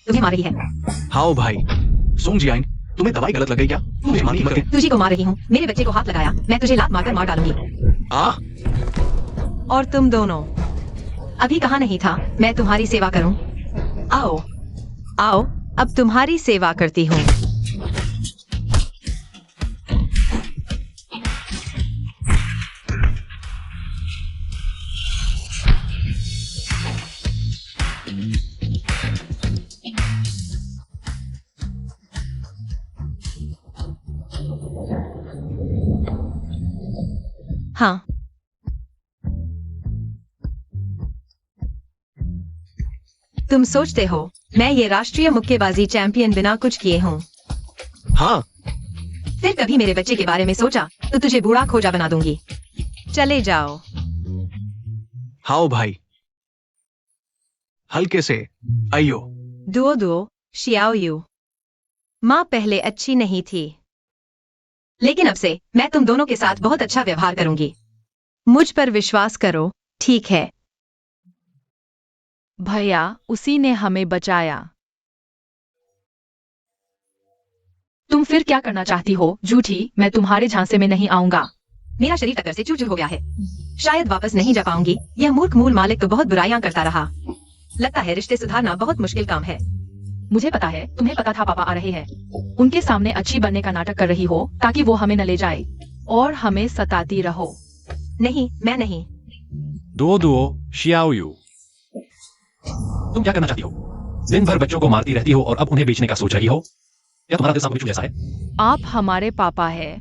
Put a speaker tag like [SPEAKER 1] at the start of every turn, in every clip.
[SPEAKER 1] तुम्हें मार रही है।
[SPEAKER 2] हाओ भाई, सोंग जियाइन, तुम्हें दवाई गलत लग गई क्या? मुझे मार की मत।
[SPEAKER 1] तुझी को मार रही हूँ। मेरे बच्चे को हाथ लगाया, मैं तुझे लात मारकर मार डालूंगी। और तुम दोनों अभी कहाँ नहीं था? मैं तुम्हारी सेवा करूं? आओ आओ, अब तुम्हारी सेवा करती हूँ। हाँ, तुम सोचते हो मैं ये राष्ट्रीय मुक्केबाजी चैंपियन बिना कुछ किए हूँ?
[SPEAKER 2] हाँ।
[SPEAKER 1] फिर कभी मेरे बच्चे के बारे में सोचा तो तुझे बूढ़ा खोजा बना दूंगी। चले जाओ।
[SPEAKER 2] हाओ भाई, हल्के से। अयो।
[SPEAKER 1] दुओ दुओ शियाओ यू। माँ पहले अच्छी नहीं थी, लेकिन अब से मैं तुम दोनों के साथ बहुत अच्छा व्यवहार करूंगी। मुझ पर विश्वास करो, ठीक है?
[SPEAKER 3] भैया, उसी ने हमें बचाया। तुम फिर क्या करना चाहती हो? झूठी, मैं तुम्हारे झांसे में नहीं आऊंगा।
[SPEAKER 1] मेरा शरीर टक्कर से चूर चूर हो गया है, शायद वापस नहीं जा पाऊंगी। यह मूर्ख मूल मालिक तो बहुत बुराइयां करता रहा। लगता है रिश्ते सुधारना बहुत मुश्किल काम है।
[SPEAKER 3] मुझे पता है, तुम्हें पता था पापा आ रहे हैं। उनके सामने अच्छी बनने का नाटक कर रही हो ताकि वो हमें न ले जाए और हमें सताती रहो।
[SPEAKER 1] नहीं, मैं नहीं।
[SPEAKER 4] दुओ दुओ शियाओ यू। तुम क्या करना चाहती हो? दिन भर बच्चों को मारती रहती हो और अब उन्हें बेचने का सोच रही हो? क्या तुम्हारा दिल सांप बिच्छू जैसा है?
[SPEAKER 3] आप हमारे पापा है।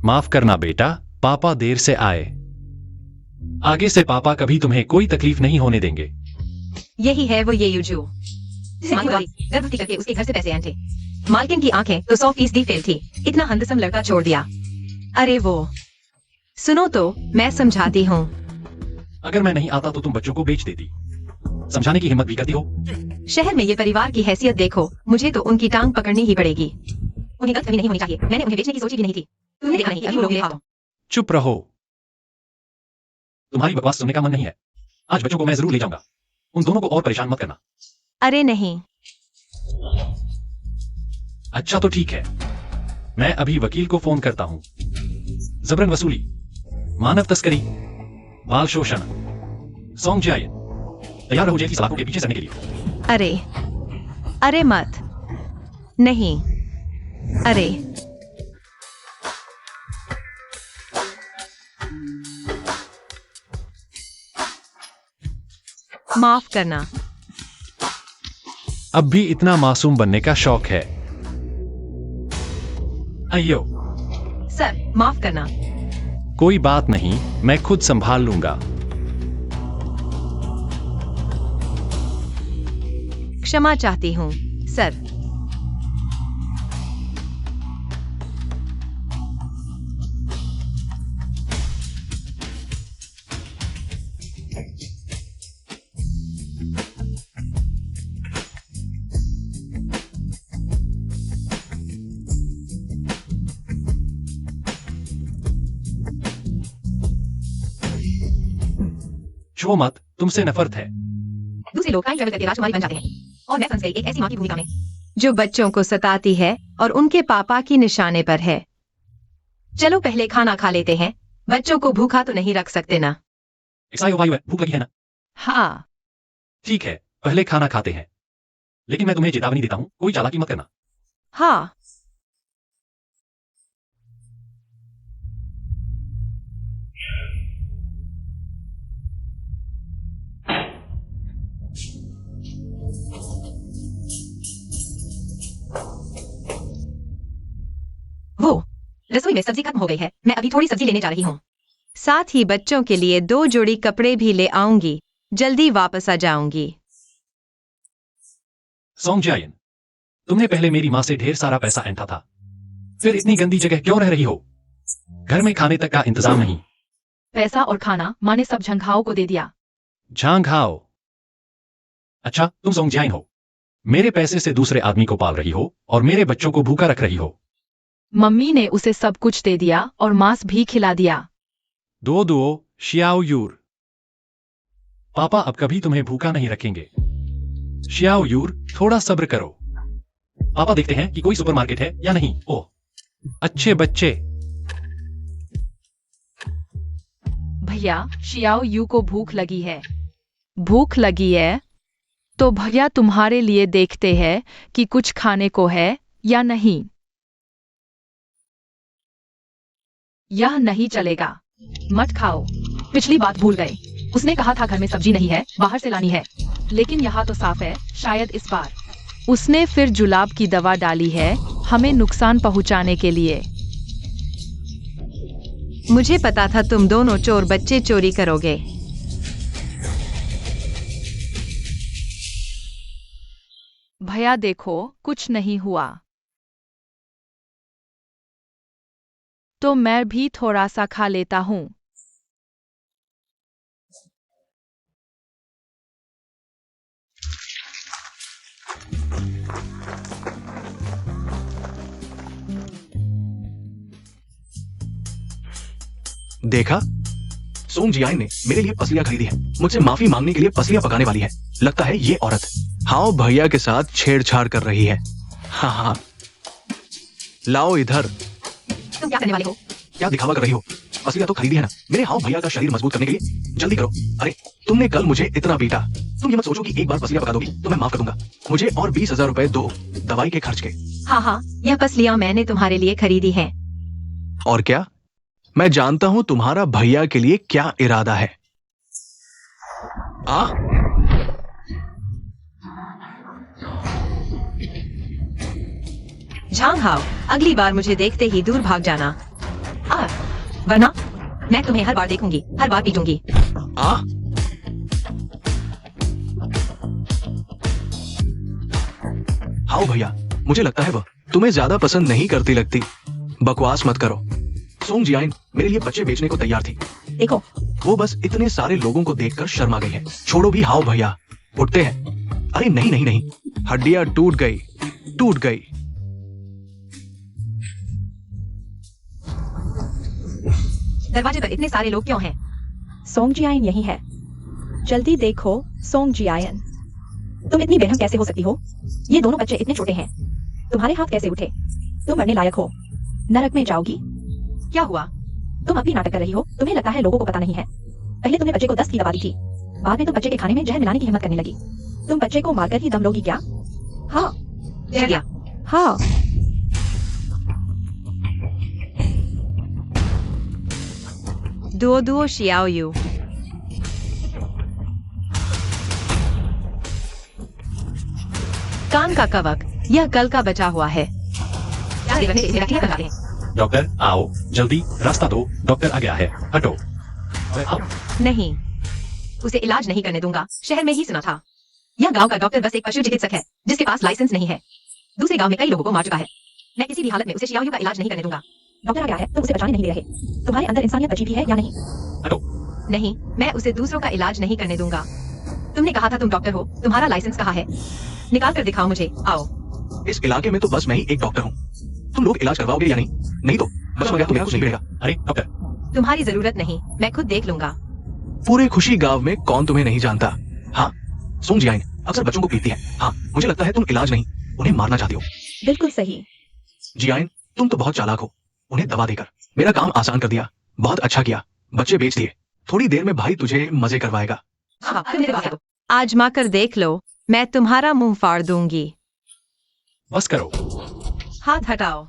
[SPEAKER 4] माफ करना बेटा, पापा देर से आए। आगे से पापा कभी तुम्हें कोई तकलीफ नहीं होने देंगे।
[SPEAKER 1] यही है वो ये यूजू। गर्भवती करके उसके घर से पैसे आए। मालकिन की आंखें तो 100% फेल थी। इतना हंदसम लड़का छोड़ दिया। अरे वो सुनो तो, मैं समझाती हूँ।
[SPEAKER 4] अगर मैं नहीं आता तो तुम बच्चों को बेच देती। समझाने की हिम्मत भी करती हो?
[SPEAKER 1] शहर में ये परिवार की हैसियत देखो, मुझे तो उनकी टांग पकड़नी ही पड़ेगी। उन्हें गलतफहमी नहीं होनी चाहिए। मैंने उन्हें बेचने की सोची भी नहीं थी। तुमने देखा नहीं कि अभी वो लोग ले आओ।
[SPEAKER 4] चुप रहो। तुम्हारी बकवास सुनने का मन नहीं है। आज बच्चों को मैं जरूर ले जाऊंगा। उन दोनों को और परेशान मत करना।
[SPEAKER 1] अरे नहीं।
[SPEAKER 4] अच्छा तो ठीक है, मैं अभी वकील को फोन करता हूँ। जबरन वसूली, मानव तस्करी, बाल शोषण, सोंग जियाइन, तैयार रहो जेल की सलाखों के पीछे सड़ने के लिए।
[SPEAKER 1] अरे अरे मत। नहीं। अरे माफ करना।
[SPEAKER 4] अब भी इतना मासूम बनने का शौक है? अयो।
[SPEAKER 1] सर, माफ करना।
[SPEAKER 4] कोई बात नहीं, मैं खुद संभाल लूंगा।
[SPEAKER 1] क्षमा चाहती हूँ, सर।
[SPEAKER 4] छो मत, तुमसे नफरत है।
[SPEAKER 1] दूसरे लोग टाइम ट्रैवल करके राजकुमारी बन जाते हैं और मैं फंस गई एक ऐसी माँ की भूमिका में जो बच्चों को सताती है और उनके पापा की निशाने पर है। चलो पहले खाना खा लेते हैं। बच्चों को भूखा तो नहीं रख सकते ना।
[SPEAKER 4] भूख लगी है ना?
[SPEAKER 1] हाँ।
[SPEAKER 4] ठीक है, पहले खाना खाते हैं। लेकिन मैं तुम्हें चेतावनी देता हूँ, कोई चालाकी मत करना।
[SPEAKER 1] हाँ। वो रसोई में सब्जी खत्म हो गई है। मैं अभी थोड़ी सब्जी लेने जा रही हूँ। साथ ही बच्चों के लिए 2 जोड़ी कपड़े भी ले आऊंगी। जल्दी वापस आ जाऊंगी।
[SPEAKER 4] सोंग जियाइन, तुमने पहले मेरी माँ से ढेर सारा पैसा ऐंठा था, फिर इतनी गंदी जगह क्यों रह रही हो? घर में खाने तक का इंतजाम नहीं।
[SPEAKER 3] पैसा और खाना माँ ने सब झंघाओं को दे दिया।
[SPEAKER 4] झांघाओ? अच्छा, तुम सोंग जियाइन हो। मेरे पैसे से दूसरे आदमी को पाल रही हो और मेरे बच्चों को भूखा रख रही हो।
[SPEAKER 3] मम्मी ने उसे सब कुछ दे दिया और मांस भी खिला दिया।
[SPEAKER 4] दुओ दुओ शियाओ यूर। पापा अब कभी तुम्हें भूखा नहीं रखेंगे। शियाओ यूर, थोड़ा सब्र करो। पापा देखते हैं कि कोई सुपरमार्केट है या नहीं। ओह, अच्छे बच्चे।
[SPEAKER 3] भैया, शियाओ यू को भूख लगी है। भूख लगी है तो भैया तुम्हारे लिए देखते हैं कि कुछ खाने को है या नहीं। यह नहीं चलेगा, मत खाओ। पिछली बात भूल गए, उसने कहा था घर में सब्जी नहीं है, बाहर से लानी है। लेकिन यहाँ तो साफ है, शायद इस बार उसने फिर जुलाब की दवा डाली है हमें नुकसान पहुंचाने के लिए।
[SPEAKER 1] मुझे पता था तुम दोनों चोर बच्चे चोरी करोगे।
[SPEAKER 3] भैया देखो, कुछ नहीं हुआ। तो मैं भी थोड़ा सा खा लेता हूँ।
[SPEAKER 2] देखा, सोंग जियान ने मेरे लिए पसलियां खरीदी है। मुझसे माफी मांगने के लिए पसलियां पकाने वाली है। लगता है ये औरत हाओ भैया के साथ छेड़छाड़ कर रही है। हाँ हाँ, लाओ इधर।
[SPEAKER 1] तुम क्या करने वाले हो?
[SPEAKER 2] क्या दिखावा कर रही हो? पसलियां तो खरीदी है ना, मेरे हाओ भैया का शरीर मजबूत करने के लिए। जल्दी करो। अरे, तुमने कल मुझे इतना पीटा। तुम ये मत सोचो कि एक बार पसलियां पका दोगी तो मैं माफ कर दूंगा। मुझे और 20,000 रुपए दो, दवाई के खर्च के।
[SPEAKER 1] हाँ हाँ, यह पसलियां मैंने तुम्हारे लिए खरीदी हैं।
[SPEAKER 2] और क्या? मैं जानता हूं तुम्हारा भैया के लिए क्या इरादा है। आ?
[SPEAKER 1] झांग हाओ, अगली बार मुझे देखते ही दूर भाग जाना। वरना मैं तुम्हें हर बार देखूंगी, हर बार पीटूंगी।
[SPEAKER 2] आ? हाओ भैया, मुझे लगता है वह तुम्हें ज्यादा पसंद नहीं करती लगती। बकवास मत करो। सोंग जियान मेरे लिए बच्चे बेचने को तैयार थी।
[SPEAKER 1] देखो,
[SPEAKER 2] वो बस इतने सारे लोगों को देखकर शर्मा गई है। छोड़ो भी हाओ भैया, उठते हैं। अरे नहीं नहीं नहीं, हड्डियां टूट गई, टूट गई।
[SPEAKER 1] दरवाजे पर इतने सारे लोग क्यों हैं?
[SPEAKER 5] सोंग जियान यही है। जल्दी देखो सोंग जियान।
[SPEAKER 1] तुम इतनी बेरहम कैसे हो सकती हो? ये दोनों बच्चे इतने छोटे हैं, तुम्हारे हाथ कैसे उठे? तुम मरने लायक हो, नरक में जाओगी। क्या हुआ? तुम अभी नाटक कर रही हो। तुम्हें लगता है लोगों को पता नहीं है। पहले तुमने बच्चे को दस्त की दवा दी थी, बाद में तुम बच्चे के खाने में जहर मिलाने की हिम्मत करने लगी। तुम बच्चे को मारकर ही दम लोगी क्या? हाँ, जहर दिया।
[SPEAKER 5] हाँ,
[SPEAKER 1] दुओ दुओ शियाओ यू। कान का कवक, यह कल का बचा हुआ है। क्या देवर ने इसे रखने कर डाले हैं?
[SPEAKER 4] डॉक्टर आओ, जल्दी रास्ता दो, डॉक्टर आ गया है, हटो। अरे, आओ।
[SPEAKER 1] नहीं, उसे इलाज नहीं करने दूंगा। शहर में ही सुना था। यह गांव का डॉक्टर बस एक पशु चिकित्सक है जिसके पास लाइसेंस नहीं है। दूसरे गांव में कई लोगों को मार चुका है। मैं किसी भी हालत में उसे शियाओ का इलाज नहीं करने दूंगा। डॉक्टर आ गया है, तुम उसे बचाने नहीं दे रहे। तुम्हारे अंदर इंसानियत बची भी है या नहीं?
[SPEAKER 4] हटो।
[SPEAKER 1] नहीं, मैं उसे दूसरों का इलाज नहीं करने दूंगा। तुमने कहा था तुम डॉक्टर हो, तुम्हारा लाइसेंस कहाँ है? निकाल कर दिखाओ मुझे, आओ।
[SPEAKER 2] इस इलाके में तो बस मैं ही एक डॉक्टर हूँ। तुम लोग इलाज करवाओगे या नहीं? नहीं तो बच में गया तो मेरा कुछ नहीं मिलेगा।
[SPEAKER 4] अरे डॉक्टर,
[SPEAKER 1] तुम्हारी जरूरत नहीं, मैं खुद देख लूंगा।
[SPEAKER 2] पूरे खुशी गांव में कौन तुम्हें नहीं जानता? हाँ, सोंग जियान अक्सर बच्चों को पीटती है। हाँ, मुझे लगता है तुम इलाज नहीं, उन्हें मारना चाहती हो।
[SPEAKER 5] बिल्कुल सही।
[SPEAKER 2] जियान, तुम तो बहुत चालाक हो। उन्हें दवा देकर मेरा काम आसान कर दिया। बहुत अच्छा किया, बच्चे बेच दिए। थोड़ी देर में भाई तुझे मजे करवाएगा।
[SPEAKER 1] हाँ, आजमा कर देख लो, मैं तुम्हारा मुंह फाड़ दूंगी।
[SPEAKER 4] बस करो।
[SPEAKER 1] हाथ हटाओ।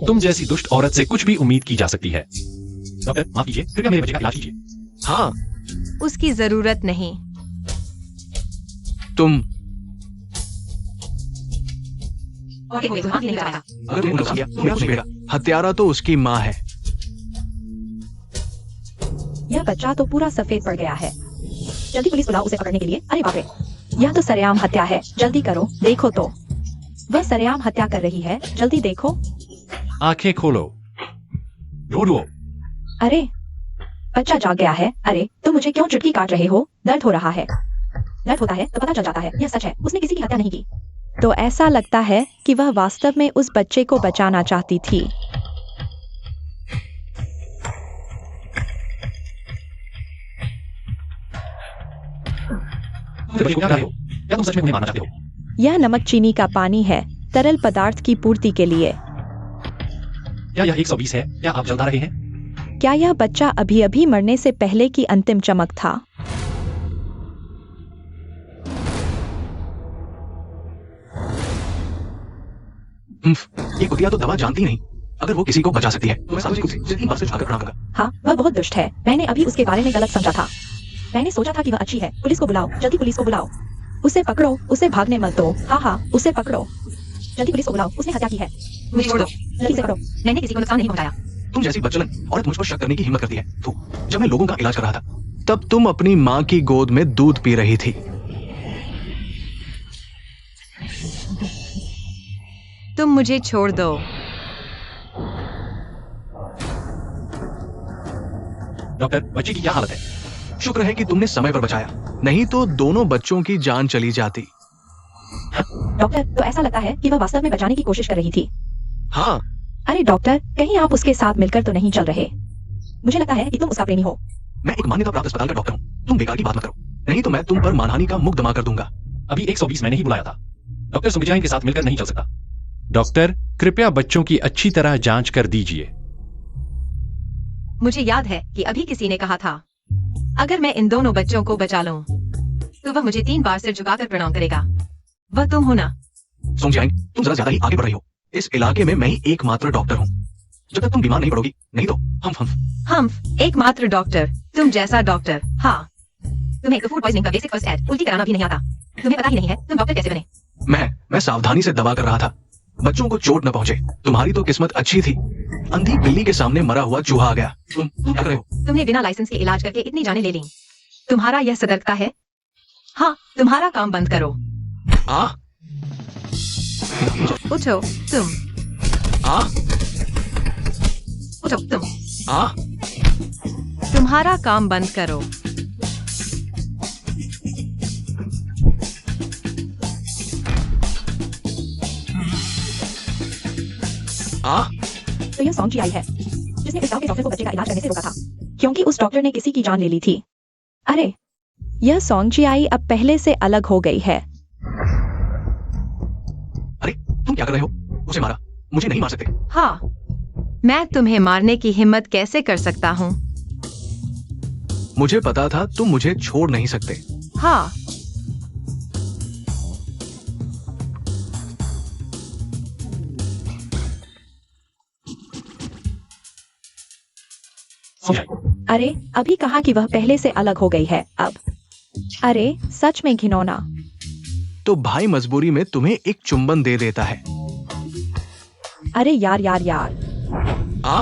[SPEAKER 4] तुम जैसी दुष्ट औरत से कुछ भी उम्मीद की जा सकती है। डॉक्टर माफ कीजिए, कृपया मेरे बच्चे का इलाज कीजिए।
[SPEAKER 2] हाँ,
[SPEAKER 1] उसकी जरूरत नहीं।
[SPEAKER 2] तुम
[SPEAKER 1] और एक हाथ नहीं लगाया।
[SPEAKER 2] अगर तुमने नुकसान किया तो मेरा कुछ नहीं मिलेगा। हत्यारा तो उसकी माँ है।
[SPEAKER 5] यह बच्चा तो पूरा सफेद पड़ गया है। जल्दी पुलिस बुलाओ उसे पकड़ने के लिए। अरे बाप रे, यह तो सरेआम हत्या है। जल्दी करो, देखो तो वह सरेआम हत्या कर रही है। जल्दी देखो।
[SPEAKER 4] आंखें खोलो, ढूंढो।
[SPEAKER 5] अरे बच्चा जाग गया है। अरे तुम मुझे क्यों चुटकी काट रहे हो? दर्द हो रहा है। दर्द होता है तो पता चल जाता है। यह सच है, उसने किसी की हत्या नहीं की। तो ऐसा लगता है कि वह वास्तव में उस बच्चे को बचाना चाहती थी।
[SPEAKER 4] फिर बच्चे को क्या कर रहे हो? क्या तुम सच में उन्हें मारना चाहते हो?
[SPEAKER 5] यह नमक चीनी का पानी है, तरल पदार्थ की पूर्ति के लिए।
[SPEAKER 4] क्या यह 120 है? क्या आप जलता रहे हैं?
[SPEAKER 5] क्या यह बच्चा अभी अभी मरने से पहले की अंतिम चमक था?
[SPEAKER 2] ये कुतिया तो दवा जानती नहीं। अगर वो किसी को बचा सकती है तो मैं साहब जी को जितनी बार से झुकाकर प्रणाम करूंगा।
[SPEAKER 5] हाँ, वह बहुत दुष्ट है। मैंने अभी उसके बारे में गलत समझा था। मैंने सोचा था कि वह अच्छी है। पुलिस को बुलाओ, जल्दी पुलिस को बुलाओ। उसे पकड़ो, उसे भागने मत दो। हाँ, उसे पकड़ो, जल्दी पुलिस को बुलाओ। उसने हत्या की है।
[SPEAKER 1] मुझे छोड़ दो।
[SPEAKER 5] जल्दी से पकड़ो।
[SPEAKER 1] मैंने किसी को नुकसान नहीं पहुंचाया।
[SPEAKER 2] तुम जैसी बच्चलन औरत मुझ पर शक करने की हिम्मत करती है। तो जब मैं लोगों का इलाज कर रहा था तब तुम अपनी माँ की गोद में दूध पी रही थी।
[SPEAKER 1] तुम मुझे छोड़ दो।
[SPEAKER 4] डॉक्टर, बच्चे की क्या हालत है?
[SPEAKER 2] शुक्र है कि तुमने समय पर बचाया, नहीं तो दोनों बच्चों की जान चली जाती।
[SPEAKER 5] डॉक्टर, तो ऐसा लगता है कि वह वास्तव में बचाने की कोशिश कर रही थी।
[SPEAKER 2] हाँ,
[SPEAKER 5] अरे डॉक्टर, कहीं आप उसके साथ मिलकर तो नहीं चल रहे? मुझे लगता है कि तुम उसका प्रेमी हो।
[SPEAKER 2] मैं एक मान्यता प्राप्त अस्पताल का डॉक्टर हूँ। तुम बेकार की बात मत करो, नहीं तो मैं तुम पर मानहानि का मुकदमा कर दूंगा।
[SPEAKER 4] अभी 120 मैंने ही बुलाया था। डॉक्टर सुंगजियाइन के साथ मिलकर नहीं चल सकता।
[SPEAKER 6] डॉक्टर, कृपया बच्चों की अच्छी तरह जांच कर दीजिए।
[SPEAKER 1] मुझे याद है कि अभी किसी ने कहा था, अगर मैं इन दोनों बच्चों को बचा लूं, तो वह मुझे 3 बार सिर झुकाकर प्रणाम करेगा। वह तुम हो ना?
[SPEAKER 2] सोंगजियाइन, तुम जरा ज्यादा ही आगे बढ़ रही हो। इस इलाके में मैं ही एकमात्र डॉक्टर हूँ। जब तक तुम बीमार नहीं पड़ोगी, नहीं तो हम
[SPEAKER 1] एकमात्र डॉक्टर, तुम जैसा डॉक्टर। हाँ, तुम्हें फूड पॉइजनिंग का बेसिक फर्स्ट एड, उल्टी कराना भी नहीं आता। तुम्हें पता ही नहीं है तुम डॉक्टर कैसे बने।
[SPEAKER 2] मैं सावधानी से दवा कर रहा था, बच्चों को चोट न पहुंचे। तुम्हारी तो किस्मत अच्छी थी, अंधी बिल्ली के सामने मरा हुआ चूहा आ गया। तुम क्या कर रहे हो?
[SPEAKER 1] तुमने बिना लाइसेंस के इलाज करके इतनी जाने ले ली। तुम्हारा यह सतर्कता है? हाँ, तुम्हारा काम बंद करो।
[SPEAKER 2] आ
[SPEAKER 1] उठो तुम।
[SPEAKER 2] आ
[SPEAKER 1] उठो तुम।
[SPEAKER 2] आ
[SPEAKER 1] तुम्हारा काम बंद करो।
[SPEAKER 2] आ
[SPEAKER 5] तो यह सॉन्ग आई है, जिसने इस गांव के डॉक्टर को बच्चे का इलाज करने से रोका था, क्योंकि उस डॉक्टर ने किसी की जान ले ली थी। अरे, यह सॉन्ग आई अब पहले से अलग हो गई है।
[SPEAKER 2] अरे तुम क्या कर रहे हो? उसे मारा, मुझे नहीं मार सकते।
[SPEAKER 1] हाँ, मैं तुम्हें मारने की हिम्मत कैसे कर सकता हूँ?
[SPEAKER 2] मुझे पता था तुम मुझे छोड़ नहीं सकते।
[SPEAKER 1] हाँ,
[SPEAKER 4] सुंगजियाइन,
[SPEAKER 5] अरे, अभी कहा कि वह पहले से अलग हो गई है अब। अरे, सच में घिनौना।
[SPEAKER 2] तो भाई मजबूरी में तुम्हें एक चुंबन दे देता है।
[SPEAKER 5] अरे यार।
[SPEAKER 2] आ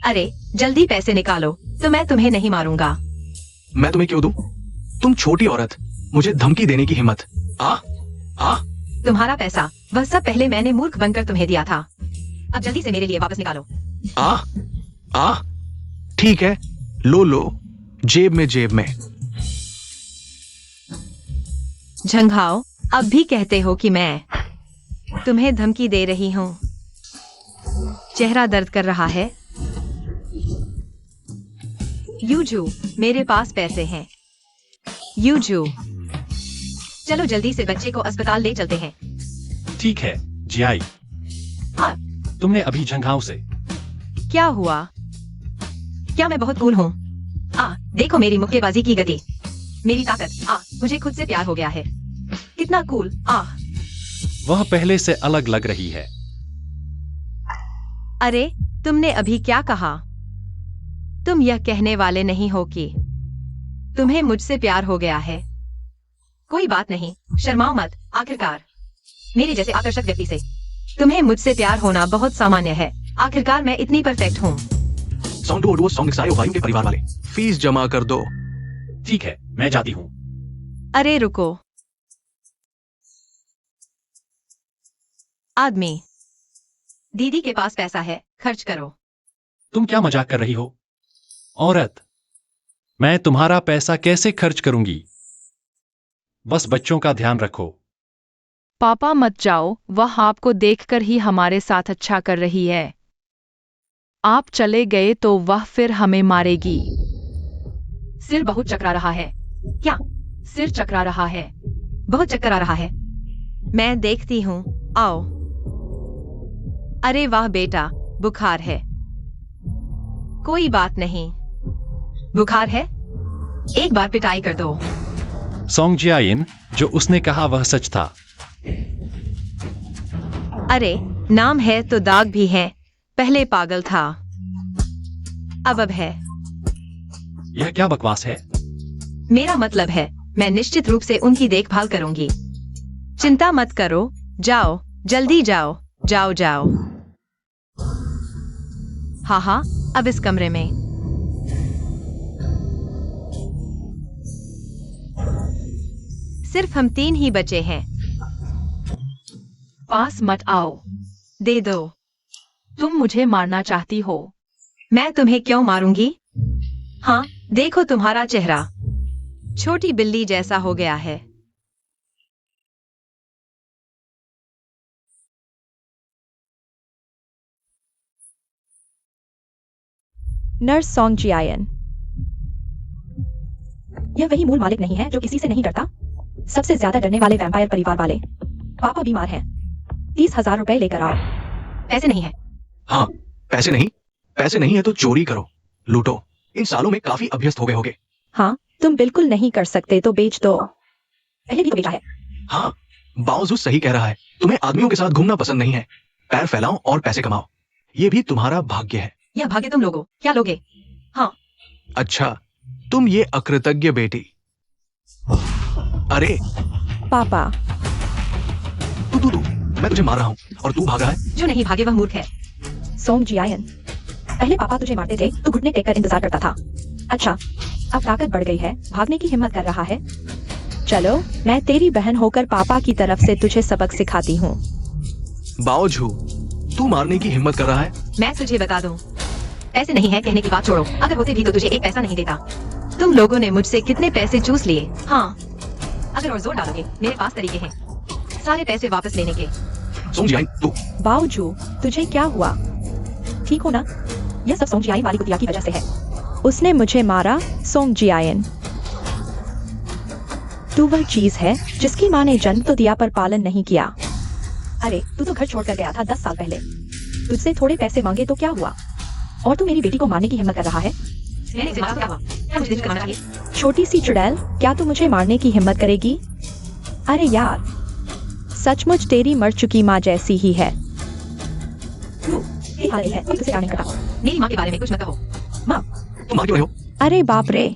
[SPEAKER 1] अरे जल्दी पैसे निकालो, तो मैं तुम्हें नहीं मारूंगा।
[SPEAKER 2] मैं तुम्हें क्यों दूं? तुम छोटी औरत, मुझे धमकी देने की हिम्मत। आ आ
[SPEAKER 1] तुम्हारा पैसा, वह सब पहले मैंने मूर्ख बनकर तुम्हें दिया था। अब जल्दी से मेरे लिए वापस निकालो।
[SPEAKER 2] आ ठीक है, लो जेब में।
[SPEAKER 1] झंघाओ, अब भी कहते हो कि मैं तुम्हें धमकी दे रही हूँ। चेहरा दर्द कर रहा है। यूजू, मेरे पास पैसे हैं। यूजू, चलो जल्दी से बच्चे को अस्पताल ले चलते हैं।
[SPEAKER 4] ठीक है जियाई।
[SPEAKER 1] हाँ।
[SPEAKER 4] तुमने अभी झंघाओं से
[SPEAKER 1] क्या हुआ? क्या मैं बहुत कूल हूँ? देखो मेरी मुक्केबाजी की गति, मेरी ताकत। मुझे खुद से प्यार हो गया है। कितना कूल।
[SPEAKER 6] वह पहले से अलग लग रही है।
[SPEAKER 1] अरे, तुमने अभी क्या कहा? तुम यह कहने वाले नहीं हो कि तुम्हें मुझसे प्यार हो गया है? कोई बात नहीं, शर्माओ मत। आखिरकार मेरे जैसे आकर्षक व्यक्ति से तुम्हें मुझसे प्यार होना बहुत सामान्य है। आखिरकार मैं इतनी परफेक्ट हूँ।
[SPEAKER 2] सॉन्ग सारे वायु के परिवार वाले, फीस जमा कर दो।
[SPEAKER 4] ठीक है, मैं जाती हूँ।
[SPEAKER 1] अरे रुको। आदमी, दीदी के पास पैसा है, खर्च करो।
[SPEAKER 4] तुम क्या मजाक कर रही हो?
[SPEAKER 6] औरत, मैं तुम्हारा पैसा कैसे खर्च करूंगी? बस बच्चों का ध्यान रखो।
[SPEAKER 3] पापा मत जाओ, वह आपको देखकर ही हमारे साथ अच्छा कर रही है। आप चले गए तो वह फिर हमें मारेगी। सिर बहुत चकरा रहा है।
[SPEAKER 1] क्या?
[SPEAKER 3] सिर चकरा रहा है।
[SPEAKER 1] बहुत चक्कर आ रहा है। मैं देखती हूँ, आओ। अरे वाह बेटा, बुखार है। कोई बात नहीं। बुखार है? एक बार पिटाई कर दो।
[SPEAKER 6] सोंग जियाइन, जो उसने कहा वह सच था।
[SPEAKER 1] अरे, नाम है तो दाग भी है। पहले पागल था, अब है।
[SPEAKER 6] यह क्या बकवास है?
[SPEAKER 1] मेरा मतलब है, मैं निश्चित रूप से उनकी देखभाल करूंगी। चिंता मत करो, जाओ, जल्दी जाओ, जाओ जाओ। हाँ हाँ, अब इस कमरे में। सिर्फ हम 3 ही बचे हैं।
[SPEAKER 3] पास मत आओ।
[SPEAKER 1] दे दो।
[SPEAKER 3] तुम मुझे मारना चाहती हो।
[SPEAKER 1] मैं तुम्हें क्यों मारूंगी? हाँ, देखो तुम्हारा चेहरा छोटी बिल्ली जैसा हो गया है।
[SPEAKER 5] नर्स सोंग जियान। यह वही मूल मालिक नहीं है जो किसी से नहीं डरता। सबसे ज्यादा डरने वाले वैम्पायर परिवार वाले। पापा बीमार हैं। 30,000 रुपए लेकर आओ।
[SPEAKER 1] पैसे नहीं है।
[SPEAKER 2] हाँ, पैसे नहीं? पैसे नहीं है तो चोरी करो, लूटो। इन सालों में काफी अभ्यस्त हो गए होगे।
[SPEAKER 5] हाँ, तुम बिल्कुल नहीं कर सकते तो बेच दो। पहले भी तो बेचा है।
[SPEAKER 2] हाँ, बावजूद सही कह रहा है। तुम्हें आदमियों के साथ घूमना पसंद नहीं है। पैर फैलाओ और पैसे कमाओ। ये भी तुम्हारा भाग्य है।
[SPEAKER 1] यह भाग्य तुम लोगो, क्या लोगे? हाँ,
[SPEAKER 2] अच्छा, तुम ये अकृतज्ञ बेटी। अरे
[SPEAKER 5] पापा,
[SPEAKER 2] तू मैं तुझे मार रहा हूँ और तू भागा है।
[SPEAKER 1] जो नहीं भागे वह मूर्ख है।
[SPEAKER 5] सोंग जियान, पहले पापा तुझे मारते थे तो घुटने टेक कर इंतजार करता था। अच्छा, अब ताकत बढ़ गई है, भागने की हिम्मत कर रहा है। चलो, मैं तेरी बहन होकर पापा की तरफ से तुझे सबक सिखाती हूँ।
[SPEAKER 2] बाओझू, तू मारने की हिम्मत कर रहा है?
[SPEAKER 1] मैं तुझे बता दूं, पैसे नहीं है कहने की बात छोड़ो। अगर होते भी तो तुझे एक पैसा नहीं देता। तुम लोगों ने मुझसे कितने पैसे चूस लिए। हाँ, अगर और जोर डालोगे, मेरे पास तरीके हैं सारे पैसे वापस लेने के।
[SPEAKER 2] सोंग जियान, तू
[SPEAKER 5] बाओजू, तुझे क्या हुआ? ठीक हो ना? यह सब सोंग जियान वाली कुतिया की वजह से है। उसने मुझे मारा। सोंग जियान, तू वह चीज है जिसकी माँ ने जन्म तो दिया पर पालन नहीं किया। अरे, तू तो घर छोड़कर गया था 10 साल पहले। तुझसे थोड़े पैसे मांगे तो क्या हुआ? और तू मेरी बेटी को मारने की हिम्मत कर रहा है?
[SPEAKER 1] मैंने इसे मारा तो क्या हुआ? क्या मुझे दिल करना चाहिए?
[SPEAKER 5] छोटी सी चुड़ैल, क्या तू मुझे मारने की हिम्मत करेगी? अरे यार, सचमुच तेरी मर चुकी माँ जैसी ही है। ये हाल ही है, तुझसे क्या नहीं करता।
[SPEAKER 1] मेरी माँ के बारे में कुछ मत कहो।
[SPEAKER 5] माँ,
[SPEAKER 2] तुम मार क्यों रहे हो?
[SPEAKER 5] अरे बाप रे,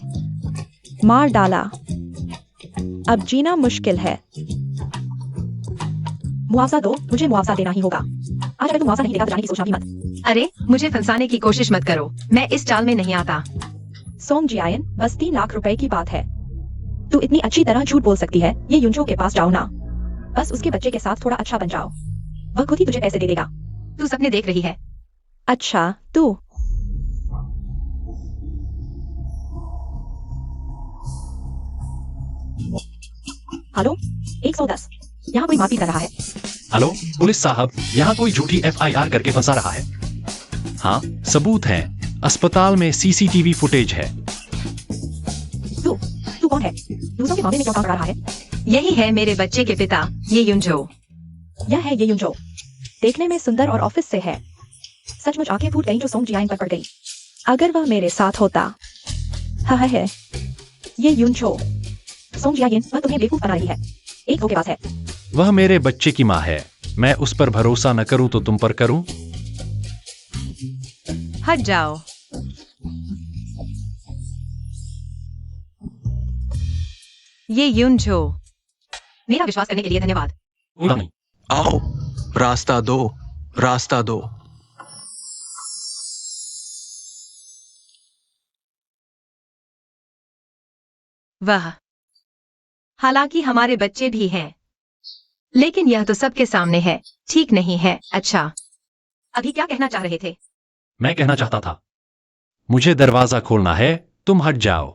[SPEAKER 5] मार डाला। अब जीना मुश्किल है। मुआवजा दो, मुझे मुआवजा देना ही होगा। आज अगर तुम मुआवजा नहीं देगा तो जाने की सोचना भी मत।
[SPEAKER 1] अरे, मुझे फंसाने की कोशिश मत करो, मैं इस चाल में नहीं आता।
[SPEAKER 5] सोंग जियान, बस 3 लाख रुपए की बात है। तू इतनी अच्छी तरह झूठ बोल सकती है। ये युनचो के पास जाओ ना। बस उसके बच्चे के साथ थोड़ा अच्छा बन जाओ। वह खुद ही तुझे पैसे दे देगा।
[SPEAKER 1] तू सपने देख रही है।
[SPEAKER 5] अच्छा, तू हेलो, 110। यहाँ कोई माफी कर रहा है।
[SPEAKER 6] हेलो पुलिस साहब, यहाँ कोई झूठी FIR करके फंसा रहा है। हाँ, सबूत है। अस्पताल में CCTV फुटेज है।
[SPEAKER 5] तू कौन है? दूसरों के मामले में क्यों काम कर रहा है?
[SPEAKER 1] यही है मेरे बच्चे के पिता, ये युनजो।
[SPEAKER 5] यह है ये युनचो। देखने में सुंदर और ऑफिस से है। सचमुच आंखें फूट गईं जो सोंग जियान पर पड़ गई। अगर वह मेरे साथ होता। हाँ है, ये युनचो। सोंग जियान, वह तुम्हें बेवकूफ बना रही है। एक धोखेबाज है।
[SPEAKER 6] वह मेरे बच्चे की माँ है। मैं उस पर भरोसा न करूं तो तुम पर करूं?
[SPEAKER 1] हट जाओ। ये युनजो। मेरा विश्वास करने के लिए धन्यवाद।
[SPEAKER 6] नहीं।
[SPEAKER 2] आओ, रास्ता दो, रास्ता दो।
[SPEAKER 1] वाह, हालांकि हमारे बच्चे भी हैं, लेकिन यह तो सबके सामने है, ठीक नहीं है। अच्छा, अभी क्या कहना चाह रहे थे?
[SPEAKER 6] मैं कहना चाहता था, मुझे दरवाजा खोलना है, तुम हट जाओ।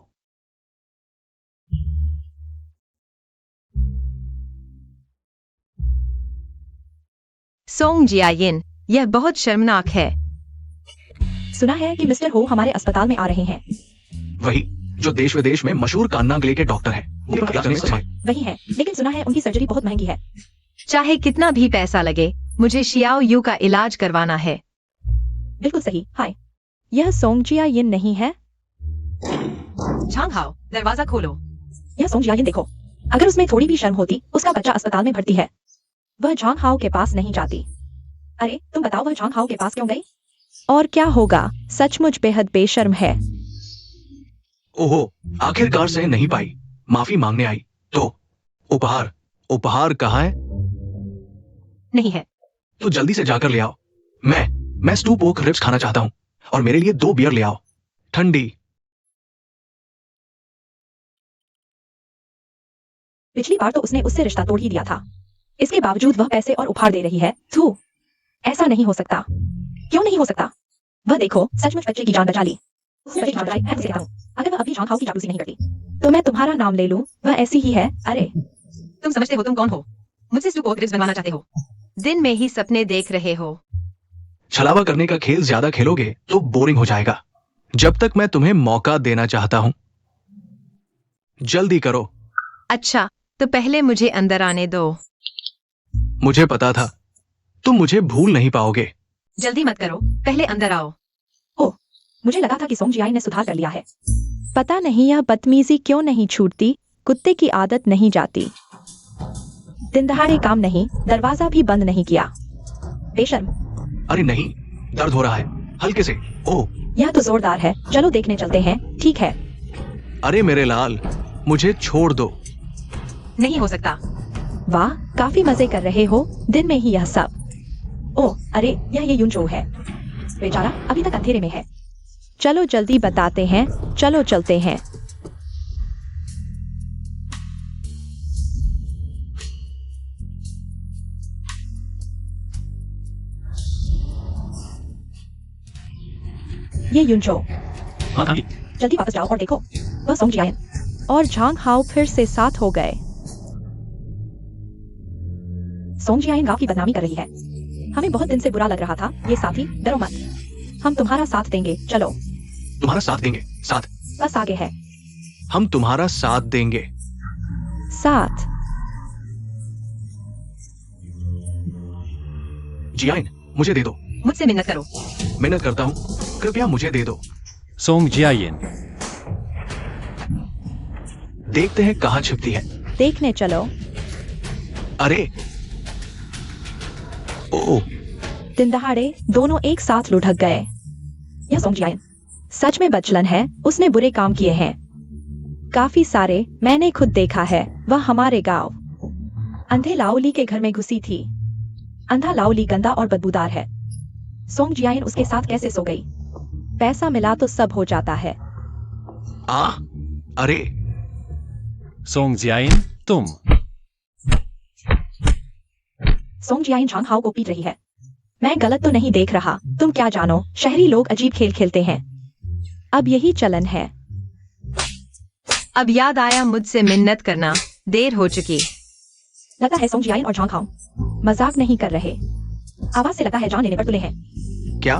[SPEAKER 1] सोंग जियान, यह बहुत शर्मनाक है।
[SPEAKER 5] सुना है कि मिस्टर हो हमारे अस्पताल में आ रहे हैं।
[SPEAKER 2] वही, जो देश विदेश में मशहूर कान्ना गले के डॉक्टर हैं। उनके पास इलाज करने में सक्षम हैं।
[SPEAKER 5] वही है, लेकिन सुना है उनकी सर्जरी बहुत महंगी है।
[SPEAKER 1] चाहे कितना भी पैसा लगे, मुझे शियाओ यू का इलाज करवाना है।
[SPEAKER 5] बिल्कुल सही। हाय, यह सोंगजिया यिन नहीं है?
[SPEAKER 1] झांग हाओ, दरवाजा खोलो।
[SPEAKER 5] यह सोंगजिया यिन देखो। अगर उसमें थोड़ी भी शर्म होती, उसका बच्चा अस्पताल में भर्ती है। वह झांग हाओ के पास नहीं जाती। अरे तुम बताओ, वह झांग हाओ के पास क्यों गई? और क्या होगा, सचमुच बेहद बेशर्म है।
[SPEAKER 2] ओहो, आखिरकार सह नहीं पाई, माफी मांगने आई। तो उपहार कहाँ है?
[SPEAKER 1] नहीं है।
[SPEAKER 2] तो जल्दी से जाकर ले आओ। मैं स्टू पोक रिब्स खाना चाहता हूँ, और मेरे लिए 2 बियर ले आओ, ठंडी।
[SPEAKER 5] पिछली बार तो उसने उससे रिश्ता तोड़ ही दिया था। इसके बावजूद वह पैसे और उपहार दे रही है। थू, ऐसा नहीं हो सकता। क्यों नहीं हो सकता? वह देखो, सचमुच बच्चे की जान बचा ली। उसने बच्चे की जान बचाई, मैं उसे कहता हूँ। अगर वह अभी झांग हाओ की चापलूसी नहीं करती, तो मैं तुम्हारा नाम ले लूं। वह ऐसी ही है। अरे
[SPEAKER 1] तुम समझते हो तुम कौन हो? मुझसे स्टू पोक रिब्स बनवाना चाहते हो? दिन में ही सपने देख रहे हो।
[SPEAKER 2] छलावा करने का खेल ज्यादा खेलोगे तो बोरिंग हो जाएगा। जब तक मैं तुम्हें मौका देना चाहता हूं, जल्दी करो।
[SPEAKER 1] अच्छा, तो पहले मुझे अंदर आने दो।
[SPEAKER 2] मुझे पता था तुम मुझे भूल नहीं पाओगे।
[SPEAKER 1] जल्दी मत करो, पहले अंदर आओ।
[SPEAKER 5] ओह, मुझे लगा था कि सोंगजियाई ने सुधार कर लिया है। पता नहीं यह बदतमीजी क्यों नहीं छूटती। कुत्ते की आदत नहीं जाती। दिन दहाड़े काम नहीं, दरवाजा भी बंद नहीं किया। बेशर्म।
[SPEAKER 2] अरे नहीं, दर्द हो रहा है, हल्के से। ओह,
[SPEAKER 5] यह तो जोरदार है। चलो देखने चलते हैं। ठीक है।
[SPEAKER 2] अरे मेरे लाल, मुझे छोड़ दो।
[SPEAKER 1] नहीं हो सकता।
[SPEAKER 5] वाह, काफी मजे कर रहे हो दिन में ही यह सब। ओह, अरे यह ये यूनचो है। बेचारा अभी तक अंधेरे में है। चलो जल्दी बताते हैं। चलो चलते हैं। ये यूनचो,
[SPEAKER 4] हाँ काकी,
[SPEAKER 5] जल्दी वापस जाओ और देखो, वह सोंगजियान और झांग हाओ फिर से साथ हो गए। सोंगजियान गांव की बदनामी कर रही है। हमें बहुत दिन से बुरा लग रहा था। ये साथी, डरो मत, हम तुम्हारा साथ देंगे। चलो।
[SPEAKER 2] तुम्हारा साथ देंगे। साथ?
[SPEAKER 5] बस आगे है।
[SPEAKER 2] हम तुम्हारा साथ देंगे।
[SPEAKER 5] साथ।
[SPEAKER 2] जियाइन, मुझे दे दो।
[SPEAKER 1] मुझसे मिन्नत करो।
[SPEAKER 2] मेहनत करता हूँ, कृपया मुझे दे दो।
[SPEAKER 6] सोंगजियायिन,
[SPEAKER 2] देखते हैं कहाँ छिपती है।
[SPEAKER 5] देखने चलो।
[SPEAKER 2] अरे ओह,
[SPEAKER 5] दिन दहाड़े दोनों एक साथ लुढ़क गए। यह सोंगजियान सच में बचलन है। उसने बुरे काम किए हैं, काफी सारे। मैंने खुद देखा है। वह हमारे गांव अंधे लाओली के घर में घुसी थी। अंधा लाओली गंदा और बदबूदार है। सोंगजियान उसके साथ कैसे सो गई? पैसा मिला तो सब हो जाता है।
[SPEAKER 2] अरे
[SPEAKER 6] सोंगजियायिन, तुम।
[SPEAKER 5] सोंगजियान झांग हाओ को पीट रही है। मैं गलत तो नहीं देख रहा। तुम क्या जानो, शहरी लोग अजीब खेल खेलते हैं। अब यही चलन है।
[SPEAKER 1] अब याद आया मुझसे मिन्नत करना। देर हो चुकी।
[SPEAKER 5] लगता है सोंगजियान और झांग हाओ मजाक नहीं कर रहे। आवाज से लगता है जान लेने पर तुले हैं।
[SPEAKER 2] क्या?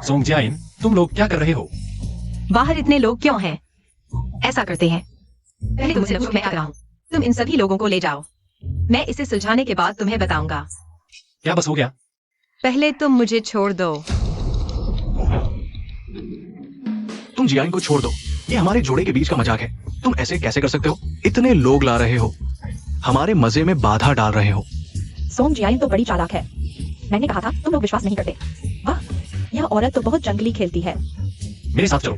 [SPEAKER 4] सोंगजियाइन, तुम लोग क्या कर रहे हो?
[SPEAKER 1] बाहर इतने लोग क्यों हैं? ऐसा करते हैं, पहले तुमसे पूछो मैं आ रहा हूँ। तुम इन सभी लोगों को ले जाओ। मैं इसे सुलझाने के बाद तुम्हें बताऊंगा।
[SPEAKER 4] क्या बस हो गया?
[SPEAKER 1] पहले तुम मुझे छोड़ दो।
[SPEAKER 2] तुम जियाइन को छोड़ दो। ये हमारे जोड़े के बीच का मजाक है। तुम ऐसे कैसे कर सकते हो? इतने लोग ला रहे हो, हमारे मजे में बाधा डाल रहे हो।
[SPEAKER 5] सोंगजियान तो बड़ी चालाक है। मैंने कहा था तुम लोग विश्वास नहीं करते। वाह, यह औरत तो बहुत जंगली खेलती है।
[SPEAKER 4] मेरे साथ चलो।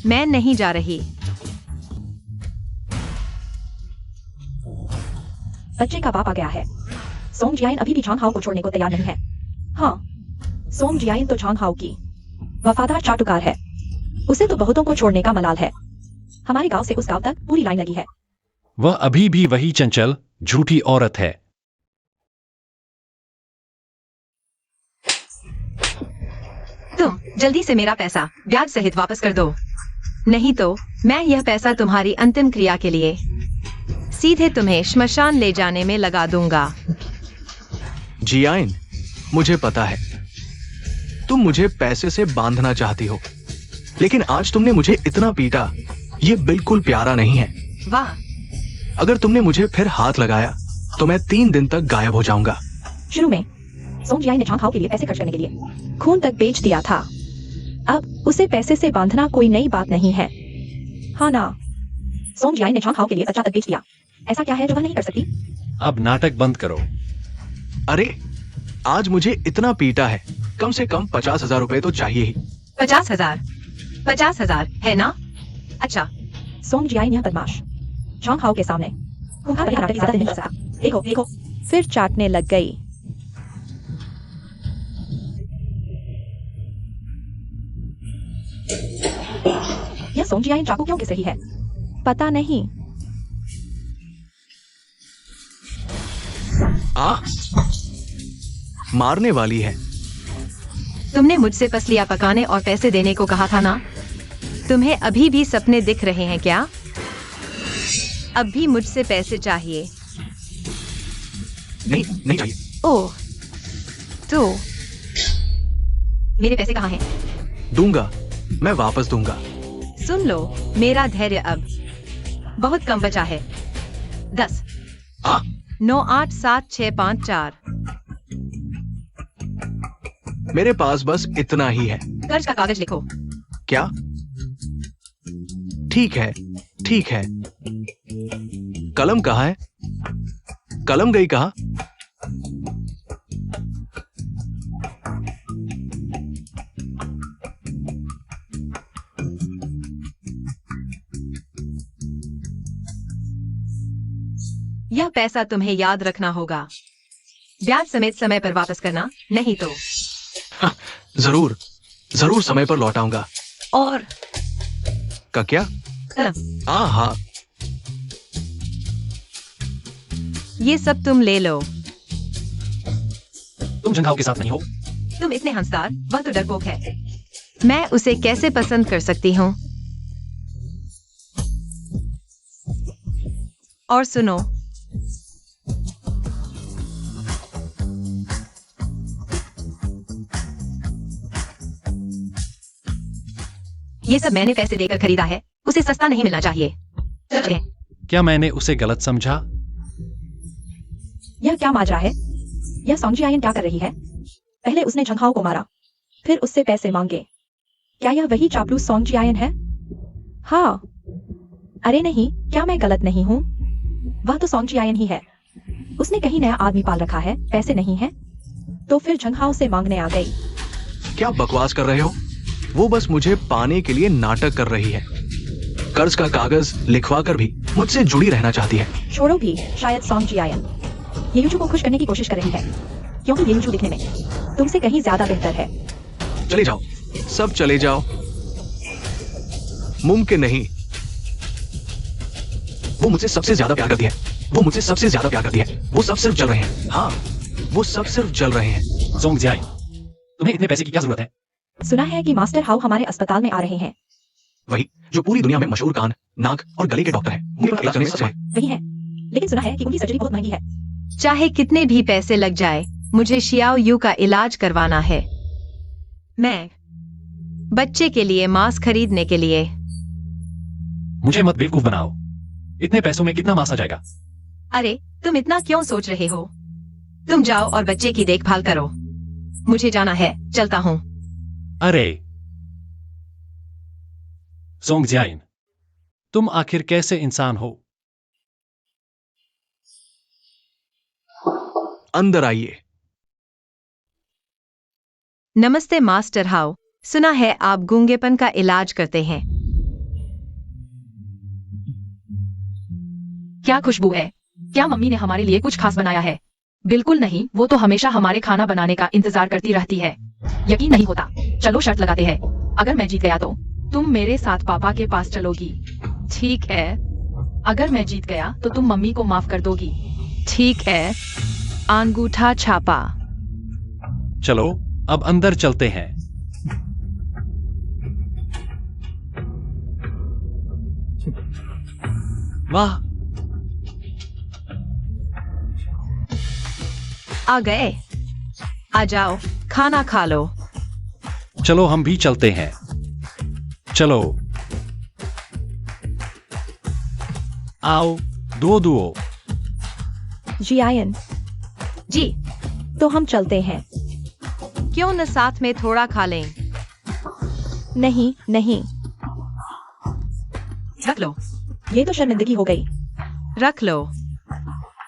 [SPEAKER 1] मैं नहीं जा रही।
[SPEAKER 5] बच्चे का बाप आ गया है। सोंगजियान अभी भी झांग हाओ को छोड़ने को तैयार नहीं है। हाँ, सोंगजियान तो झांग हाओ की वफादार चाटुकार है। उसे तो बहुतों को छोड़ने का मलाल है। हमारे गांव से उस गांव तक पूरी लाइन लगी है।
[SPEAKER 6] वह अभी भी वही चंचल झूठी औरत है।
[SPEAKER 1] तुम जल्दी से मेरा पैसा ब्याज सहित वापस कर दो, नहीं तो मैं यह पैसा तुम्हारी अंतिम क्रिया के लिए सीधे तुम्हें श्मशान ले जाने में लगा दूंगा।
[SPEAKER 2] जियाइन, मुझे पता है तुम मुझे पैसे से बांधना चाहती हो, लेकिन आज तुमने मुझे इतना पीटा, ये बिल्कुल प्यारा नहीं है।
[SPEAKER 1] वाह,
[SPEAKER 2] अगर तुमने मुझे फिर हाथ लगाया तो मैं 3 दिन तक गायब हो जाऊंगा।
[SPEAKER 5] शुरू में सोंग जियाई ने झांग हाओ के लिए पैसे खर्च करने के लिए खून तक बेच दिया था। अब उसे पैसे से बांधना कोई नई बात नहीं है, हाँ ना? सोंग जियाई ने झांग हाओ के लिए बच्चा तक बेच दिया। ऐसा क्या है जो वह नहीं कर सकती?
[SPEAKER 4] अब नाटक बंद करो।
[SPEAKER 2] अरे आज मुझे इतना पीटा है, कम से कम 50,000 रुपए तो चाहिए ही।
[SPEAKER 1] 50,000? 50,000 है ना? अच्छा,
[SPEAKER 5] सोंग जियाई ने बदमाश झांग हाओ के सामने खूंखार भरे नाटक की ज्यादा दिन नहीं कर सका। देखो देखो, फिर चाटने लग गई। यह सोंग जियाई चाकू क्यों घिस रही है? पता नहीं।
[SPEAKER 2] मारने वाली है।
[SPEAKER 1] तुमने मुझसे पसलियां पकाने और पैसे देने को कहा था ना? तुम्हें अभी भी सपने दिख रहे हैं क्या? अब भी मुझसे पैसे चाहिए?
[SPEAKER 2] नहीं नहीं चाहिए।
[SPEAKER 1] ओह, तो मेरे पैसे कहाँ हैं?
[SPEAKER 2] दूंगा, मैं वापस दूंगा।
[SPEAKER 1] सुन लो, मेरा धैर्य अब बहुत कम बचा है। 10,
[SPEAKER 2] आ,
[SPEAKER 1] 9, 8, 7, 6, 5, 4।
[SPEAKER 2] मेरे पास बस इतना ही है।
[SPEAKER 1] कर्ज का कागज लिखो।
[SPEAKER 2] क्या? ठीक है, ठीक है। कलम कहाँ है? कलम गई कहाँ?
[SPEAKER 1] यह पैसा तुम्हें याद रखना होगा। ब्याज समेत समय पर वापस करना, नहीं तो।
[SPEAKER 2] जरूर जरूर समय पर लौटाऊंगा।
[SPEAKER 1] और
[SPEAKER 2] का क्या?
[SPEAKER 1] कलम,
[SPEAKER 2] हाँ,
[SPEAKER 1] ये सब तुम ले लो।
[SPEAKER 4] तुम झंझाओ के साथ नहीं हो।
[SPEAKER 1] तुम इतने हंसदार, वह तो डरपोक है। मैं उसे कैसे पसंद कर सकती हूँ? और सुनो, ये सब मैंने पैसे देकर खरीदा है, उसे सस्ता नहीं मिलना चाहिए। चलिए।
[SPEAKER 4] क्या मैंने उसे गलत समझा?
[SPEAKER 5] यह क्या माजरा है? यह सोंग जियाई क्या कर रही है? पहले उसने झांग हाओ को मारा, फिर उससे पैसे मांगे। क्या यह वही चापलूस सोंग जियाई है? हाँ। अरे नहीं, क्या मैं गलत नहीं हूँ? वह तो सोंग जियाई ही है। उसने कहीं नया आदमी पाल रखा है, पैसे नहीं है, तो फिर झांग हाओ से मांगने आ गई।
[SPEAKER 2] क्या बकवास कर रहे हो? वो बस मुझे पाने के लिए नाटक कर रही है। कर्ज का कागज लिखवा कर भी मुझसे जुड़ी रहना चाहती है।
[SPEAKER 5] छोड़ो भी, शायद सोंग जियाई ये यूजू को खुश करने की कोशिश कर रही है, क्योंकि ये यूजू दिखने में तुमसे कहीं ज्यादा बेहतर है।
[SPEAKER 2] चले जाओ, सब चले जाओ। मुमकिन नहीं। वो मुझसे सबसे ज्यादा प्यार करती है। वो मुझसे सबसे ज्यादा प्यार करती है। वो सब सिर्फ जल रहे हैं। हाँ, वो सब सिर्फ जल रहे हैं।
[SPEAKER 4] सोंग जियाई, तुम्हें इतने पैसे की क्या जरूरत है?
[SPEAKER 5] सुना है कि मास्टर हाउ हमारे अस्पताल में आ रहे हैं।
[SPEAKER 2] वही जो पूरी दुनिया में मशहूर कान, नाक और गले के डॉक्टर हैं। उनका इलाज करने में सक्षम है।
[SPEAKER 5] वही है, लेकिन सुना है कि उनकी सर्जरी बहुत महंगी है।
[SPEAKER 1] चाहे कितने भी पैसे लग जाए, मुझे शियाओ यू का इलाज करवाना है। मैं बच्चे के लिए मांस खरीदने के लिए।
[SPEAKER 4] मुझे मत बेवकूफ बनाओ। इतने पैसों में कितना मांस आ जाएगा?
[SPEAKER 1] अरे, तुम इतना क्यों सोच रहे हो? तुम जाओ और बच्चे की देखभाल करो। मुझे जाना है, चलता हूँ।
[SPEAKER 4] अरे सोंग जियाई, तुम आखिर कैसे इंसान हो?
[SPEAKER 2] अंदर आइए।
[SPEAKER 1] नमस्ते मास्टर हाउ, सुना है आप गूंगेपन का इलाज करते हैं।
[SPEAKER 3] क्या खुशबू है! क्या मम्मी ने हमारे लिए कुछ खास बनाया है? बिल्कुल नहीं, वो तो हमेशा हमारे खाना बनाने का इंतजार करती रहती है। यकीन नहीं होता। चलो शर्त लगाते हैं, अगर मैं जीत गया तो तुम मेरे साथ पापा के पास चलोगी। ठीक है। अगर मैं जीत गया तो तुम मम्मी को माफ कर दोगी।
[SPEAKER 1] ठीक है। अंगूठा छापा।
[SPEAKER 4] चलो अब अंदर चलते हैं।
[SPEAKER 2] वाह,
[SPEAKER 1] आ गए। आ जाओ, खाना खा लो।
[SPEAKER 4] चलो हम भी चलते हैं।
[SPEAKER 6] चलो आओ, दो दुओ।
[SPEAKER 5] जी आयन,
[SPEAKER 1] जी,
[SPEAKER 5] तो हम चलते हैं।
[SPEAKER 1] क्यों न साथ में थोड़ा खा लें?
[SPEAKER 5] नहीं नहीं,
[SPEAKER 1] रख लो,
[SPEAKER 5] ये तो शर्मिंदगी हो गई।
[SPEAKER 1] रख लो।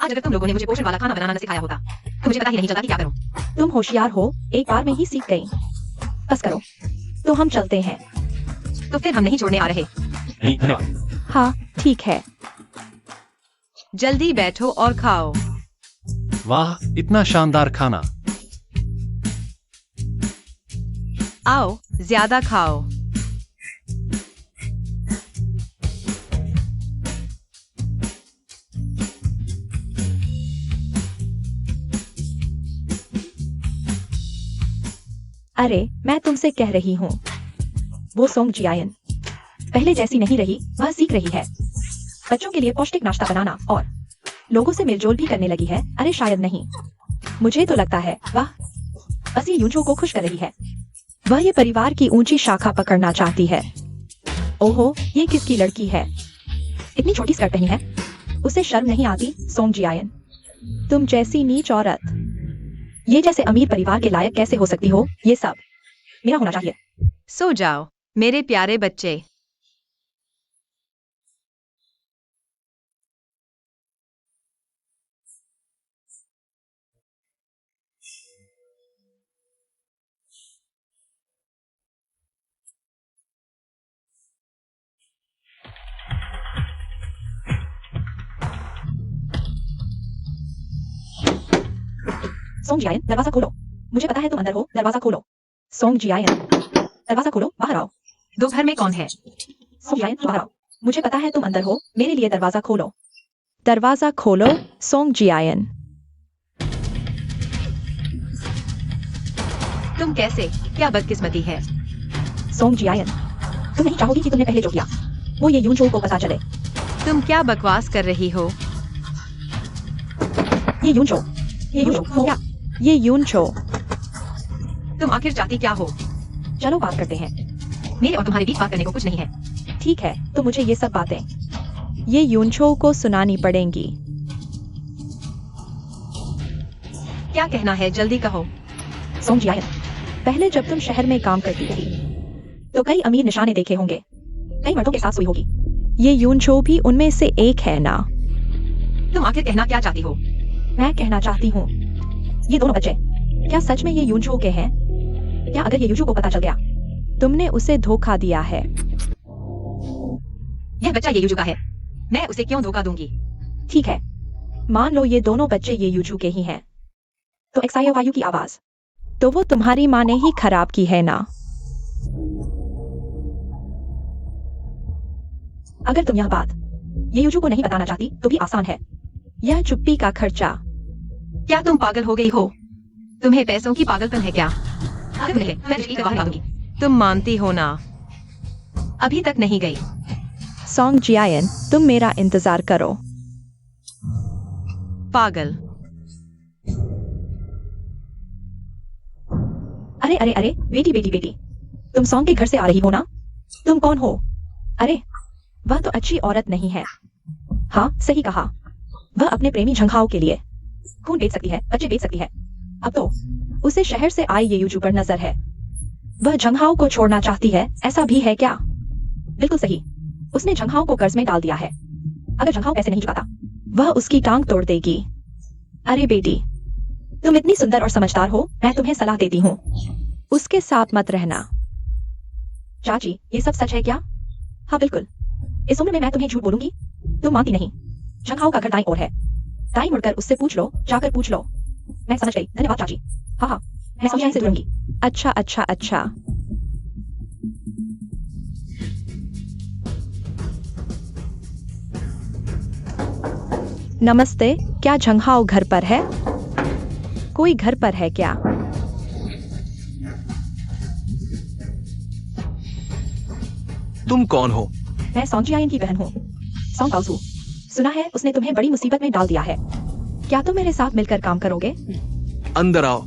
[SPEAKER 1] आज अगर तुम लोगों ने मुझे पोषण वाला खाना बनाना न सिखाया होता तो मुझे पता ही नहीं चलता कि क्या करूं।
[SPEAKER 5] तुम होशियार हो, एक बार में ही सीख गई। बस करो, तो हम चलते हैं।
[SPEAKER 1] तो फिर हम नहीं छोड़ने आ रहे।
[SPEAKER 4] नहीं, धन्यवाद।
[SPEAKER 5] हाँ ठीक है।
[SPEAKER 1] जल्दी बैठो और खाओ।
[SPEAKER 6] वाह, इतना शानदार खाना।
[SPEAKER 1] आओ, ज्यादा खाओ।
[SPEAKER 5] अरे मैं तुमसे कह रही हूँ, वो सोंग जियायन पहले जैसी नहीं रही, वह सीख रही है बच्चों के लिए पौष्टिक नाश्ता बनाना और लोगों से मेलजोल भी करने लगी है। अरे शायद नहीं, मुझे तो लगता है वाह, बस ये यूजो को खुश कर रही है। वह ये परिवार की ऊंची शाखा पकड़ना चाहती है। ओहो, ये किसकी लड़की है? इतनी छोटी स्कर्ट पहनी है, उसे शर्म नहीं आती? सोंग जियायन, तुम जैसी नीच औरत ये जैसे अमीर परिवार के लायक कैसे हो सकती हो? ये सब मेरा होना चाहिए।
[SPEAKER 1] सो जाओ मेरे प्यारे बच्चे।
[SPEAKER 5] सोंग जियायन, दरवाजा खोलो। मुझे पता है तुम अंदर हो, दरवाजा खोलो। सोंग जियायन, दरवाजा खोलो, बाहर आओ।
[SPEAKER 1] दोपहर में कौन है?
[SPEAKER 5] सोंग जियायन, बाहर आओ। मुझे पता है तुम अंदर हो, मेरे लिए दरवाजा खोलो। दरवाजा खोलो, सोंग जियायन।
[SPEAKER 1] तुम कैसे? क्या बदकिस्मती है।
[SPEAKER 5] सोंग जियायन, तुम नहीं चाहोगी कि तुमने पहले जो किया वो ये यूनचो को पता चले।
[SPEAKER 1] तुम क्या बकवास कर रही हो?
[SPEAKER 5] ये यूनचो हो क्या? ये यूनचो।
[SPEAKER 1] तुम आखिर चाहती क्या हो?
[SPEAKER 5] चलो बात करते हैं।
[SPEAKER 1] मेरे और तुम्हारे बीच बात करने को कुछ नहीं है।
[SPEAKER 5] ठीक है, तो मुझे ये सब बातें ये यूनचो को सुनानी पड़ेंगी।
[SPEAKER 1] क्या कहना है, जल्दी कहो।
[SPEAKER 5] सोंग जियायन, पहले जब तुम शहर में काम करती थी तो कई अमीर निशाने देखे होंगे, कई मर्दों के साथ सोई होगी। ये यूनचो भी उनमें से एक है ना?
[SPEAKER 1] तुम आखिर कहना क्या चाहती हो?
[SPEAKER 5] मैं कहना चाहती हूँ, ये दोनों बच्चे क्या सच में ये यूनचो के हैं? क्या अगर ये यूजू को पता चल गया, तुमने उसे धोखा दिया है?
[SPEAKER 1] यह बच्चा ये यूजू का है, मैं उसे क्यों धोखा दूंगी?
[SPEAKER 5] ठीक है, मान लो ये दोनों बच्चे ये यूजू के ही हैं, तो एक्सायो वायु की आवाज तो वो तुम्हारी माँ ने ही खराब की है ना? अगर तुम यह बात ये यूजू को नहीं बताना चाहती तो भी आसान है। यह चुप्पी का खर्चा।
[SPEAKER 1] क्या तुम पागल हो गई हो? तुम्हें पैसों की पागलपन है क्या? अगर नहीं, मैं रिश्ते करवा दूंगी। तुम मानती हो ना? अभी तक नहीं गई।
[SPEAKER 5] सोंग जियायन, तुम मेरा इंतजार करो।
[SPEAKER 1] पागल।
[SPEAKER 5] अरे अरे अरे, बेटी बेटी बेटी, तुम सोंग के घर से आ रही हो ना? तुम कौन हो? अरे वह तो अच्छी औरत नहीं है। हाँ सही कहा, वह अपने प्रेमी झंघाओ के लिए खून बेच सकती है, बच्चे बेच सकती है। अब तो उसे शहर से आए ये यूजू पर नजर है। वह झंघाओ को छोड़ना चाहती है, ऐसा भी है क्या? बिल्कुल सही, उसने झंघाओ को कर्ज में डाल दिया है। अगर झंघाओ पैसे नहीं चुकाता वह उसकी टांग तोड़ देगी। अरे बेटी, तुम इतनी सुंदर और समझदार हो, मैं तुम्हें सलाह देती हूँ, उसके साथ मत रहना। चाची, ये सब सच है क्या? हाँ बिल्कुल, इस उम्र में मैं तुम्हें झूठ बोलूंगी? तुम मानती नहीं। झंघाओ का घर दाईं ओर है, दाईं मुड़कर उससे पूछ लो, जाकर पूछ लो। मैं समझ गई, धन्यवाद चाची। हाँ हाँ, मैं समझाई से दूंगी। अच्छा अच्छा अच्छा। नमस्ते, क्या झंघाओ घर पर है? कोई घर पर है क्या?
[SPEAKER 2] तुम कौन हो?
[SPEAKER 5] मैं सोंग जियायन की बहन हूँ, सोंग काउसू। सुना है उसने तुम्हें बड़ी मुसीबत में डाल दिया है। क्या तुम मेरे साथ मिलकर काम करोगे?
[SPEAKER 2] अंदर आओ।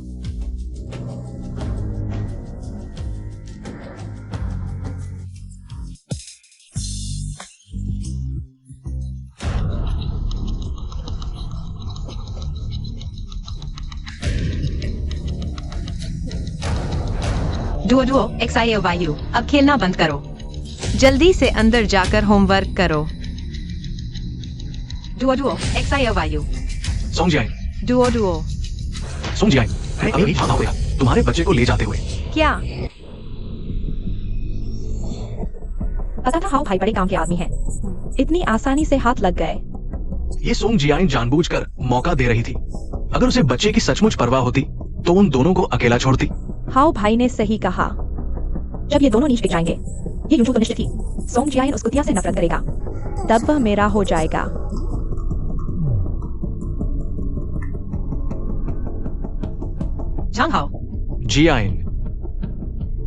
[SPEAKER 1] डुओ डुओ XIAYU, अब खेलना बंद करो। जल्दी से अंदर जाकर होमवर्क करो। Duo Duo XIAYU,
[SPEAKER 2] Song Jiayin,
[SPEAKER 1] Duo Duo.
[SPEAKER 2] Song Jiayin, मैं अभी भागा हुआ तुम्हारे बच्चे को ले जाते हुए।
[SPEAKER 1] क्या?
[SPEAKER 5] पता था हाउ भाई बड़े काम के आदमी हैं। इतनी आसानी से हाथ लग गए।
[SPEAKER 2] ये सोंग जियाइन जानबूझकर मौका दे रही थी। अगर उसे बच्चे की सचमुच परवाह होती तो उन दोनों को अकेला छोड़ती।
[SPEAKER 5] हाउ भाई ने सही कहा। जब ये दोनों नीच बिक जाएंगे, ये यूं तो निश्चित थी, सोंग जियाइन उस कुतिया से नफरत करेगा। तब वह मेरा हो जाएगा।
[SPEAKER 1] झांग हाओ।
[SPEAKER 2] जियाइन,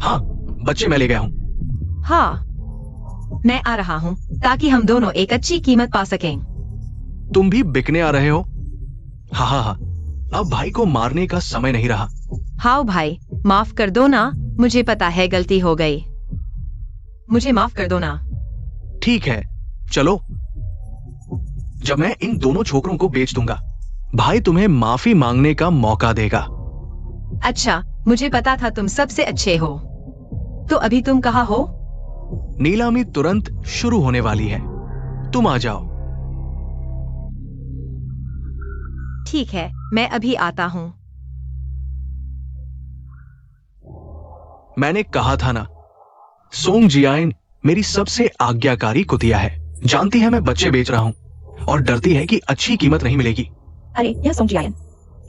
[SPEAKER 2] हाँ, बच्चे मैं ले गया हूँ।
[SPEAKER 1] हाँ, मैं आ रहा हूँ ताकि हम दोनों एक अच्छी कीमत पा सकें।
[SPEAKER 2] तुम भी बिकने आ रहे हो? हाँ हाँ हाँ, अब भाई को मारने का समय नहीं रहा।
[SPEAKER 1] हाओ भाई, माफ कर दो ना, मुझे पता है गलती हो गई। मुझे माफ कर दो ना।
[SPEAKER 2] ठीक है, चलो। जब मैं इन दोनों छोकरों को बेच दूंगा, भाई तुम्हें माफी मांगने का मौका देगा।
[SPEAKER 1] अच्छा, मुझे पता था तुम सबसे अच्छे हो। तो अभी तुम कहाँ हो?
[SPEAKER 2] नीलामी तुरंत शुरू होने वाली है, तुम आ जाओ।
[SPEAKER 1] ठीक है, मैं अभी आता हूँ।
[SPEAKER 2] मैंने कहा था ना, सोंग जियाइन मेरी सबसे आज्ञाकारी कुतिया है। जानती है मैं बच्चे बेच रहा हूँ और डरती है कि अच्छी कीमत नहीं मिलेगी।
[SPEAKER 5] अरे यह सोंग जियाइन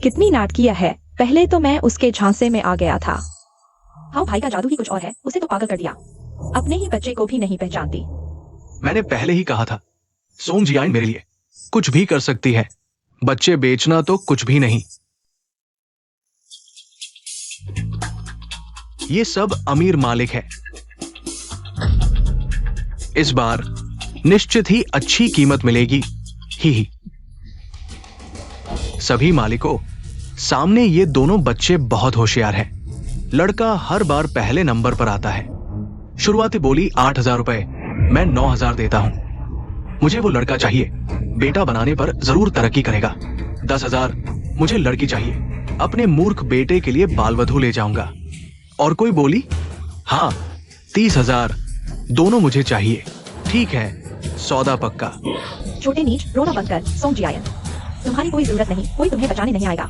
[SPEAKER 5] कितनी नाटकीय है। पहले तो मैं उसके झांसे में आ गया था। हाउ भाई का जादू ही कुछ और है, उसे तो पागल कर दिया। अपने ही बच्चे को भी नहीं पहचानती।
[SPEAKER 2] मैंने पहले ही कहा था, सोंग जियाइन मेरे लिए कुछ भी कर सकती है, बच्चे बेचना तो कुछ भी नहीं। ये सब अमीर मालिक है। इस बार निश्चित ही अच्छी कीमत मिलेगी ही। सभी मालिकों, सामने ये दोनों बच्चे बहुत होशियार हैं। लड़का हर बार पहले नंबर पर आता है। शुरुआती बोली 8,000 रुपए, मैं 9,000 देता हूं। मुझे वो लड़का चाहिए, बेटा बनाने पर जरूर तरक्की करेगा। 10,000 मुझे लड़की चाहिए, अपने मूर्ख बेटे के लिए बाल वधू ले जाऊंगा। और कोई बोली, हाँ 30,000 दोनों मुझे चाहिए। ठीक है, सौदा पक्का।
[SPEAKER 5] छोटे नीच, रोना बंद कर सोंग जियाइन। तुम्हारी कोई जरूरत नहीं, कोई तुम्हें बचाने नहीं आएगा।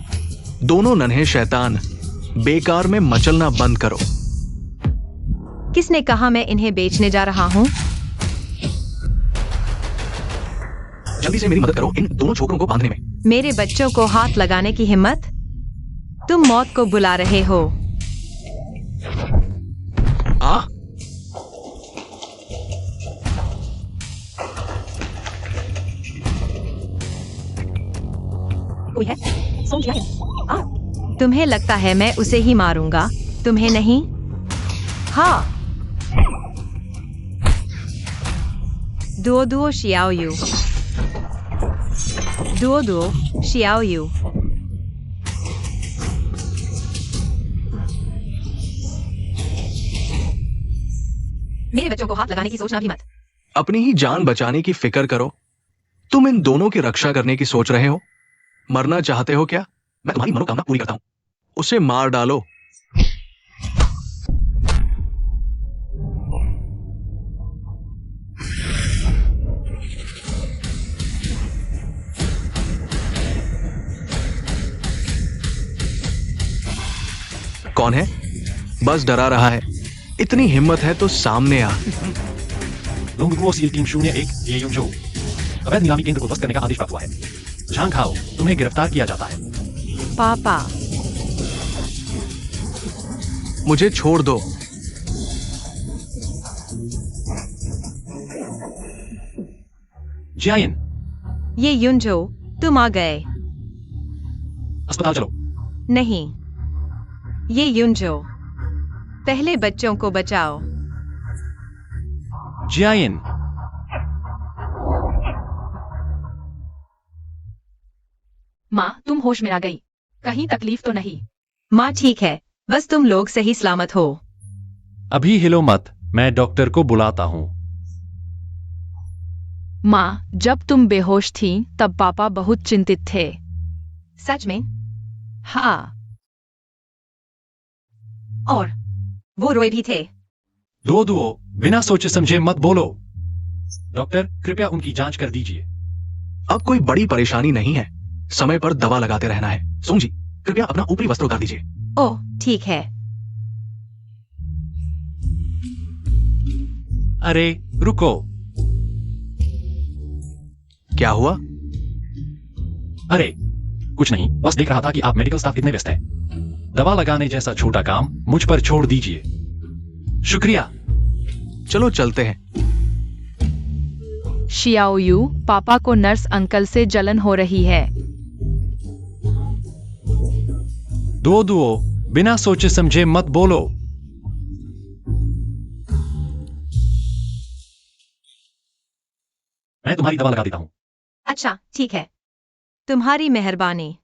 [SPEAKER 2] दोनों नन्हे शैतान, बेकार में मचलना बंद करो।
[SPEAKER 1] किसने कहा मैं इन्हें बेचने जा रहा हूँ?
[SPEAKER 2] जल्दी से मेरी मदद करो इन दोनों छोकरों को बांधने में।
[SPEAKER 1] मेरे बच्चों को हाथ लगाने की हिम्मत? तुम मौत को बुला रहे हो।
[SPEAKER 2] आ
[SPEAKER 5] कोई है? सोंग जियाइन, आ।
[SPEAKER 1] तुम्हें लगता है मैं उसे ही मारूंगा, तुम्हें नहीं? हाँ। दुओ दुओ शियाओ यू, दुओ दुओ शियाओ यू। मेरे बच्चों को हाथ लगाने की सोचना भी मत।
[SPEAKER 2] अपनी ही जान बचाने की फिक्र करो। तुम इन दोनों की रक्षा करने की सोच रहे हो? मरना चाहते हो क्या? मैं तुम्हारी मनोकामना पूरी करता हूं। उसे मार डालो। कौन है? बस डरा रहा है। इतनी हिम्मत है तो सामने आ।
[SPEAKER 4] लोंगगुओ सील टीम 01 ये यूंजो, अवैध नीलामी केंद्र को ध्वस्त करने का आदेश प्राप्त हुआ है। झांग हाओ, तुम्हें गिरफ्तार किया जाता है।
[SPEAKER 1] पापा,
[SPEAKER 2] मुझे छोड़ दो।
[SPEAKER 4] जियाइन,
[SPEAKER 1] ये युंजो, तुम आ गए।
[SPEAKER 4] अस्पताल चलो।
[SPEAKER 1] नहीं, ये युंजो, पहले बच्चों को बचाओ।
[SPEAKER 4] जियाइन,
[SPEAKER 3] माँ, तुम होश में आ गई। कहीं तकलीफ तो नहीं?
[SPEAKER 1] माँ ठीक है, बस तुम लोग सही सलामत हो।
[SPEAKER 6] अभी हिलो मत, मैं डॉक्टर को बुलाता हूँ।
[SPEAKER 3] माँ, जब तुम बेहोश थी तब पापा बहुत चिंतित थे।
[SPEAKER 1] सच में?
[SPEAKER 3] हाँ।
[SPEAKER 1] और वो रोए भी थे।
[SPEAKER 6] दुओ दुओ, बिना सोचे समझे मत बोलो। डॉक्टर, कृपया उनकी जांच कर दीजिए।
[SPEAKER 2] अब कोई बड़ी परेशानी नहीं है, समय पर दवा लगाते रहना है। सोंग जी, कृपया अपना ऊपरी वस्त्र उतार दीजिए।
[SPEAKER 1] ओह ठीक है।
[SPEAKER 6] अरे रुको।
[SPEAKER 2] क्या हुआ?
[SPEAKER 6] अरे कुछ नहीं, बस देख रहा था कि आप मेडिकल स्टाफ कितने व्यस्त हैं। दवा लगाने जैसा छोटा काम मुझ पर छोड़ दीजिए। शुक्रिया।
[SPEAKER 2] चलो चलते हैं।
[SPEAKER 3] शियाओयू, पापा को नर्स अंकल से जलन हो रही है।
[SPEAKER 6] दुओ दुओ, बिना सोचे समझे मत बोलो। मैं तुम्हारी दवा लगा देता हूं।
[SPEAKER 1] अच्छा ठीक है, तुम्हारी मेहरबानी।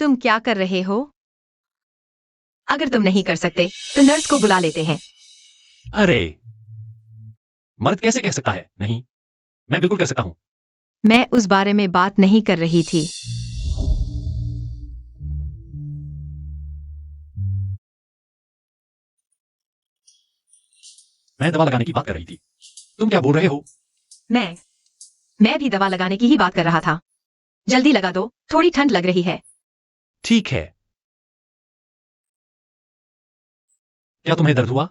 [SPEAKER 1] तुम क्या कर रहे हो? अगर तुम नहीं कर सकते तो नर्स को बुला लेते हैं।
[SPEAKER 6] अरे मर्द कैसे कह सकता है नहीं? मैं बिल्कुल कर सकता हूं।
[SPEAKER 1] मैं उस बारे में बात नहीं कर रही थी।
[SPEAKER 6] मैं दवा लगाने की बात कर रही थी। तुम क्या बोल रहे हो?
[SPEAKER 1] मैं भी दवा लगाने की ही बात कर रहा था। जल्दी लगा दो, थोड़ी ठंड लग रही है।
[SPEAKER 6] ठीक है। क्या तुम्हें दर्द हुआ?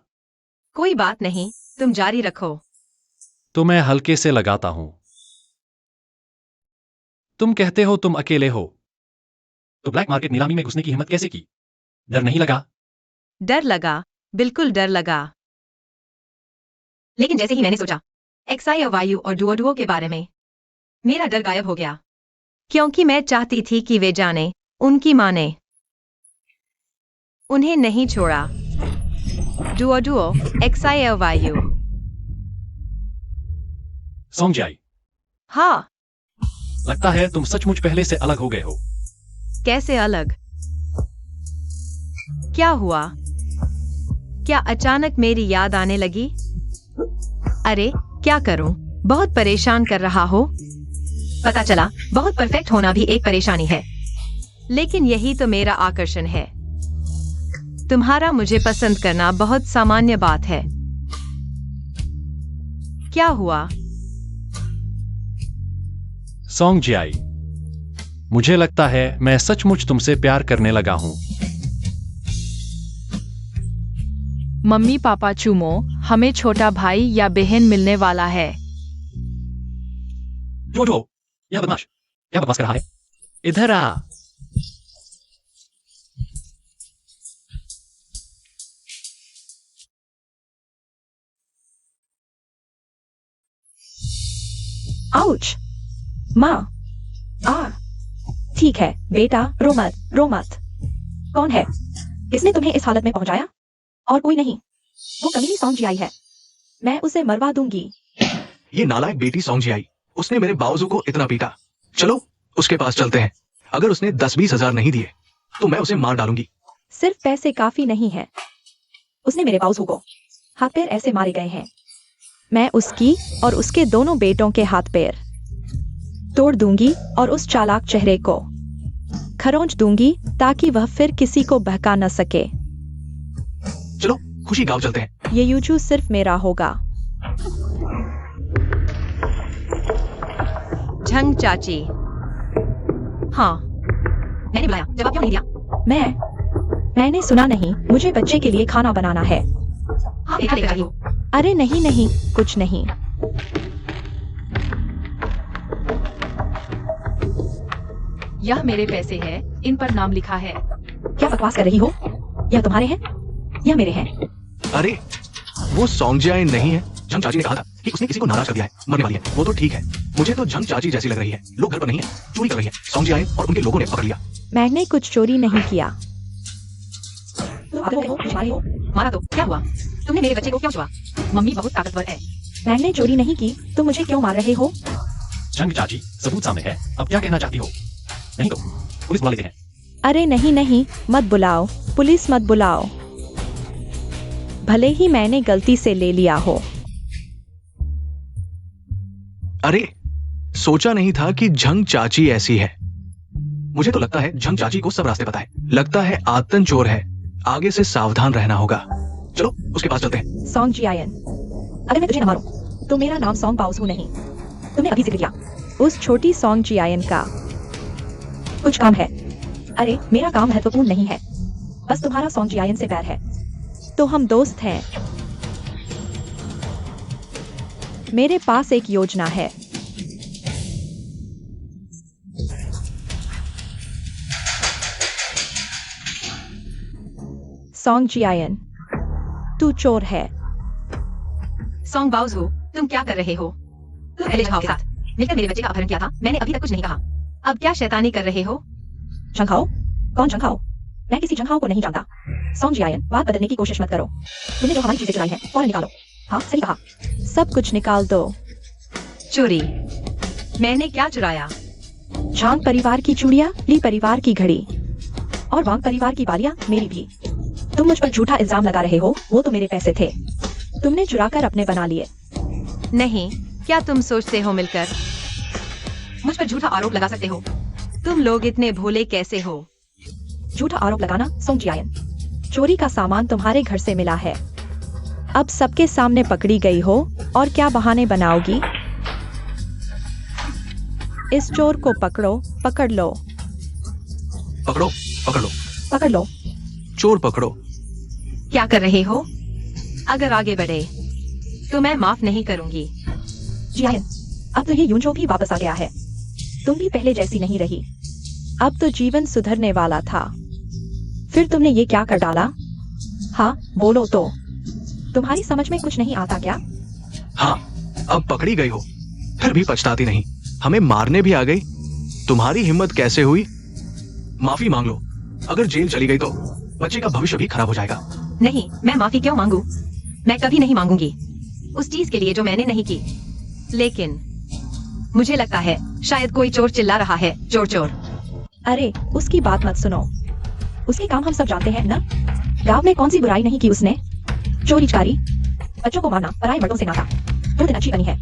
[SPEAKER 1] कोई बात नहीं, तुम जारी रखो।
[SPEAKER 6] तो मैं हल्के से लगाता हूं। तुम कहते हो तुम अकेले हो, तो ब्लैक मार्केट नीलामी में घुसने की हिम्मत कैसे की? डर नहीं लगा?
[SPEAKER 1] डर लगा, बिल्कुल डर लगा। लेकिन जैसे ही मैंने सोचा एक्साई और वायु और डुओ के बारे में, मेरा डर गायब हो गया। क्योंकि मैं चाहती थी कि वे जाने, उनकी मां ने उन्हें नहीं छोड़ा। डुओ एक्साई और वायु।
[SPEAKER 6] सौंग जाई,
[SPEAKER 1] हाँ,
[SPEAKER 6] लगता है तुम सचमुच पहले से अलग हो गए हो।
[SPEAKER 1] कैसे अलग? क्या हुआ? क्या अचानक मेरी याद आने लगी? अरे क्या करूं, बहुत परेशान कर रहा हो। पता चला बहुत परफेक्ट होना भी एक परेशानी है, लेकिन यही तो मेरा आकर्षण है। तुम्हारा मुझे पसंद करना बहुत सामान्य बात है। क्या हुआ?
[SPEAKER 6] सौंग जियाई, मुझे लगता है मैं सचमुच तुमसे प्यार करने लगा हूं।
[SPEAKER 3] मम्मी पापा चूमो, हमें छोटा भाई या बहन मिलने वाला है।
[SPEAKER 6] जो यह बदमाश क्या बकवास कर रहा है? इधर आ।
[SPEAKER 5] आउच! माँ! ठीक है बेटा, रो मत, रो मत। कौन है? किसने तुम्हें इस हालत में पहुंचाया? और कोई नहीं, वो कमीनी सौंग जियाई है। मैं उसे मरवा दूंगी।
[SPEAKER 2] ये नालायक बेटी सौंग जी आई, उसने मेरे बावजू को इतना पीटा। चलो उसके पास चलते हैं। अगर उसने 10-20 हजार नहीं दिए तो मैं उसे मार डालूंगी।
[SPEAKER 5] सिर्फ पैसे काफी नहीं है। उसने मेरे बाउसू को हाथ पैर ऐसे मारे गए हैं। मैं उसकी और उसके दोनों बेटों के हाथ पैर तोड़ दूंगी और उस चालाक चेहरे को खरोंच दूंगी ताकि वह फिर किसी को बहका न सके।
[SPEAKER 2] चलो खुशी गांव चलते हैं।
[SPEAKER 5] ये यूजू सिर्फ मेरा होगा।
[SPEAKER 1] झंग चाची। हाँ, मैंने बुलाया, जवाब क्यों नहीं दिया?
[SPEAKER 5] मैंने सुना नहीं। मुझे बच्चे के लिए खाना बनाना है।
[SPEAKER 1] हाँ, देखा लेकर आई हो।
[SPEAKER 5] अरे नहीं नहीं, कुछ नहीं।
[SPEAKER 3] यह मेरे पैसे है, इन पर नाम लिखा है।
[SPEAKER 5] क्या बकवास कर रही हो? यह तुम्हारे हैं? यह मेरे हैं।
[SPEAKER 2] अरे वो सौंग जी आई नहीं है। झंग चाची ने कहा था कि उसने किसी को नाराज कर दिया है, मरने वाली है। वो तो ठीक है, मुझे तो झंग चाची जैसी लग रही है। लोग घर पर नहीं है, चोरी कर रही है। सौंग जी आई और उनके लोगों ने पकड़ लिया।
[SPEAKER 5] मैंने कुछ चोरी नहीं किया।
[SPEAKER 1] मारा तो क्या हुआ? तुमने मेरे बच्चे को क्यों छुआ?
[SPEAKER 3] मम्मी बहुत ताकतवर है।
[SPEAKER 5] मैंने चोरी नहीं की, तो मुझे क्यों मार रहे हो?
[SPEAKER 6] झंग चाची, सबूत सामने है, अब क्या कहना चाहती हो? नहीं तो पुलिस बुला लेते हैं।
[SPEAKER 5] अरे नहीं नहीं, मत बुलाओ, पुलिस मत बुलाओ। भले ही मैंने गलती से ले लिया हो।
[SPEAKER 2] अरे सोचा नहीं था कि झंग चाची ऐसी है। मुझे तो लगता है झंग चाची को सब रास्ते पता है। लगता है आतन चोर है, आगे से सावधान रहना होगा। चलो उसके पास चलते हैं।
[SPEAKER 5] सॉन्ग जियायन, अगर मैं तुझे न मारूं तो मेरा नाम सॉन्ग बाउस हूं नहीं। तुमने अभी जिक्र किया उस छोटी सॉन्ग जियायन का कुछ काम है। अरे मेरा काम महत्वपूर्ण नहीं है, बस तुम्हारा सॉन्ग जियायन से प्यार है। तो हम दोस्त हैं। मेरे पास एक योजना है। सॉन्ग जियायन, तू चोर है।
[SPEAKER 1] सॉन्ग बाउज हो, तुम क्या कर रहे हो? तुम पहले झंखाओ के साथ मिलकर मेरे बच्चे का अपहरण किया था। मैंने अभी तक कुछ नहीं कहा। अब क्या शैतानी कर रहे हो?
[SPEAKER 5] झंखाओ? कौन झंखाओ? मैं किसी झंखाओ को नहीं जानता। सॉन्ग जियायन, बात बदलने की कोशिश मत करो। तुमने जो हमारी चीजें चुराई हैं, फौरन निकालो। हाँ, सही कहा। सब कुछ निकाल दो।
[SPEAKER 1] चोरी? मैंने क्या चुराया?
[SPEAKER 5] झांग परिवार की चूड़ियां, ली परिवार की घड़ी और वांग परिवार की बालियां मेरी भी। तुम मुझ पर झूठा इल्जाम लगा रहे हो, वो तो मेरे पैसे थे, तुमने चुराकर अपने बना लिए।
[SPEAKER 1] नहीं, क्या तुम सोचते हो मिलकर मुझ पर झूठा आरोप लगा सकते हो? तुम लोग इतने भोले कैसे हो?
[SPEAKER 5] झूठा आरोप लगाना? सॉन्ग जियायन, चोरी का सामान तुम्हारे घर से मिला है। अब सबके सामने पकड़ी गई हो और क्या बहाने बनाओगी? इस चोर को पकड़ो, पकड़ लो।
[SPEAKER 2] पकड़ो, पकड़ लो।
[SPEAKER 5] पकड़ लो।
[SPEAKER 2] चोर पकड़ो।
[SPEAKER 1] क्या कर रहे हो? अगर आगे बढ़े तो मैं माफ नहीं करूंगी।
[SPEAKER 5] जियायन, अब तो ये यूंजो भी वापस आ गया है। तुम भी पहले जैसी नहीं रही। अब तो जीवन सुधरने वाला था, फिर तुमने ये क्या कर डाला? हाँ, बोलो तो। तुम्हारी समझ में कुछ नहीं आता क्या?
[SPEAKER 2] हाँ, अब पकड़ी गई हो, फिर भी पछताती नहीं। हमें मारने भी आ गई। तुम्हारी हिम्मत कैसे हुई? माफी मांग लो। अगर जेल चली गई तो बच्चे का भविष्य भी खराब हो जाएगा।
[SPEAKER 1] नहीं, मैं माफी क्यों मांगू? मैं कभी नहीं मांगूंगी उस चीज के लिए जो मैंने नहीं की। लेकिन मुझे लगता है शायद कोई चोर चिल्ला रहा है, चोर चोर।
[SPEAKER 5] अरे उसकी बात मत सुनो, उसके काम हम सब जानते हैं ना। गांव में कौन सी बुराई नहीं की उसने? चोरी चकारी, बच्चों को मारना, पराये मर्दों से नाता। 2 दिन अच्छी बनी है,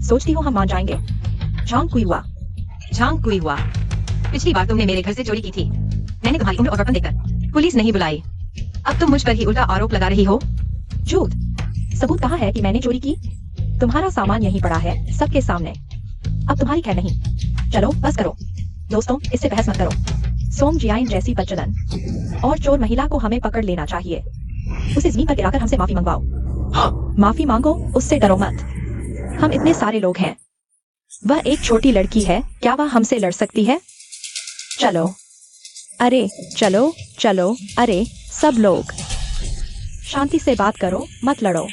[SPEAKER 5] सोचती हो हम मान जाएंगे? झांग कुई हुआ।
[SPEAKER 1] झांग कुई हुआ? पिछली बार तुमने मेरे घर से चोरी की थी, मैंने तुम्हारी उम्र और बर्तन देखकर पुलिस नहीं बुलाई। अब तुम मुझ पर ही उल्टा आरोप लगा रही हो।
[SPEAKER 5] झूठ। सबूत कहाँ है कि मैंने चोरी की? तुम्हारा सामान यहीं पड़ा है, सबके सामने। अब तुम्हारी खैर नहीं। चलो बस करो दोस्तों, इससे बहस मत करो। सोंग जियायन जैसी बदचलन और चोर महिला को हमें पकड़ लेना चाहिए। उसे जमीन पर गिराकर हमसे माफी मंगवाओ।
[SPEAKER 2] हाँ।
[SPEAKER 5] माफी मांगो, उससे डरो मत। हम इतने सारे लोग हैं। वह एक छोटी लड़की है, क्या वह हमसे लड़ सकती है? चलो, अरे चलो चलो, अरे सब लोग शांति से बात करो, मत लड़ो।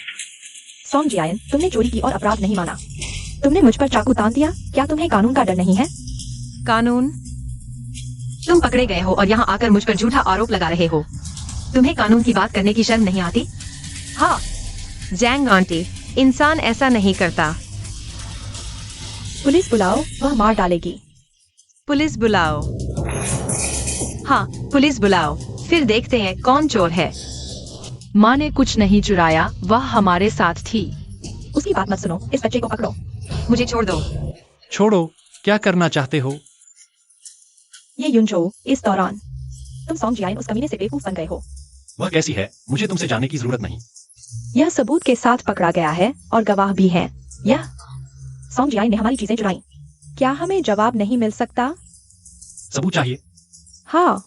[SPEAKER 5] सॉन्ग जियायन, तुमने चोरी की और अपराध नहीं माना। तुमने मुझ पर चाकू तान दिया, क्या तुम्हें कानून का डर नहीं है?
[SPEAKER 1] कानून? तुम पकड़े गए हो और यहाँ आकर मुझ पर झूठा आरोप लगा रहे हो। तुम्हें कानून की बात करने की शर्म नहीं आती? हाँ जैंग आंटी, इंसान ऐसा नहीं करता।
[SPEAKER 5] पुलिस बुलाओ, वह मार डालेगी।
[SPEAKER 1] पुलिस बुलाओ। हाँ, पुलिस बुलाओ, फिर देखते हैं कौन चोर है।
[SPEAKER 3] माँ ने कुछ नहीं चुराया, वह हमारे साथ थी।
[SPEAKER 5] उसकी बात मत सुनो, इस बच्चे को पकड़ो।
[SPEAKER 1] मुझे छोड़ दो।
[SPEAKER 4] छोड़ो, क्या करना चाहते हो?
[SPEAKER 5] ये युनजो, इस दौरान तुम सॉन्ग जियायन उस कमीने से बेवकूफ बन गए हो।
[SPEAKER 4] वह कैसी है, मुझे तुमसे जानने की जरूरत नहीं।
[SPEAKER 5] यह सबूत के साथ पकड़ा गया है और गवाह भी हैं। यह सॉन्ग जियायन ने हमारी चीजें चुराई। क्या हमें जवाब नहीं मिल सकता?
[SPEAKER 4] सबूत चाहिए?
[SPEAKER 5] हाँ।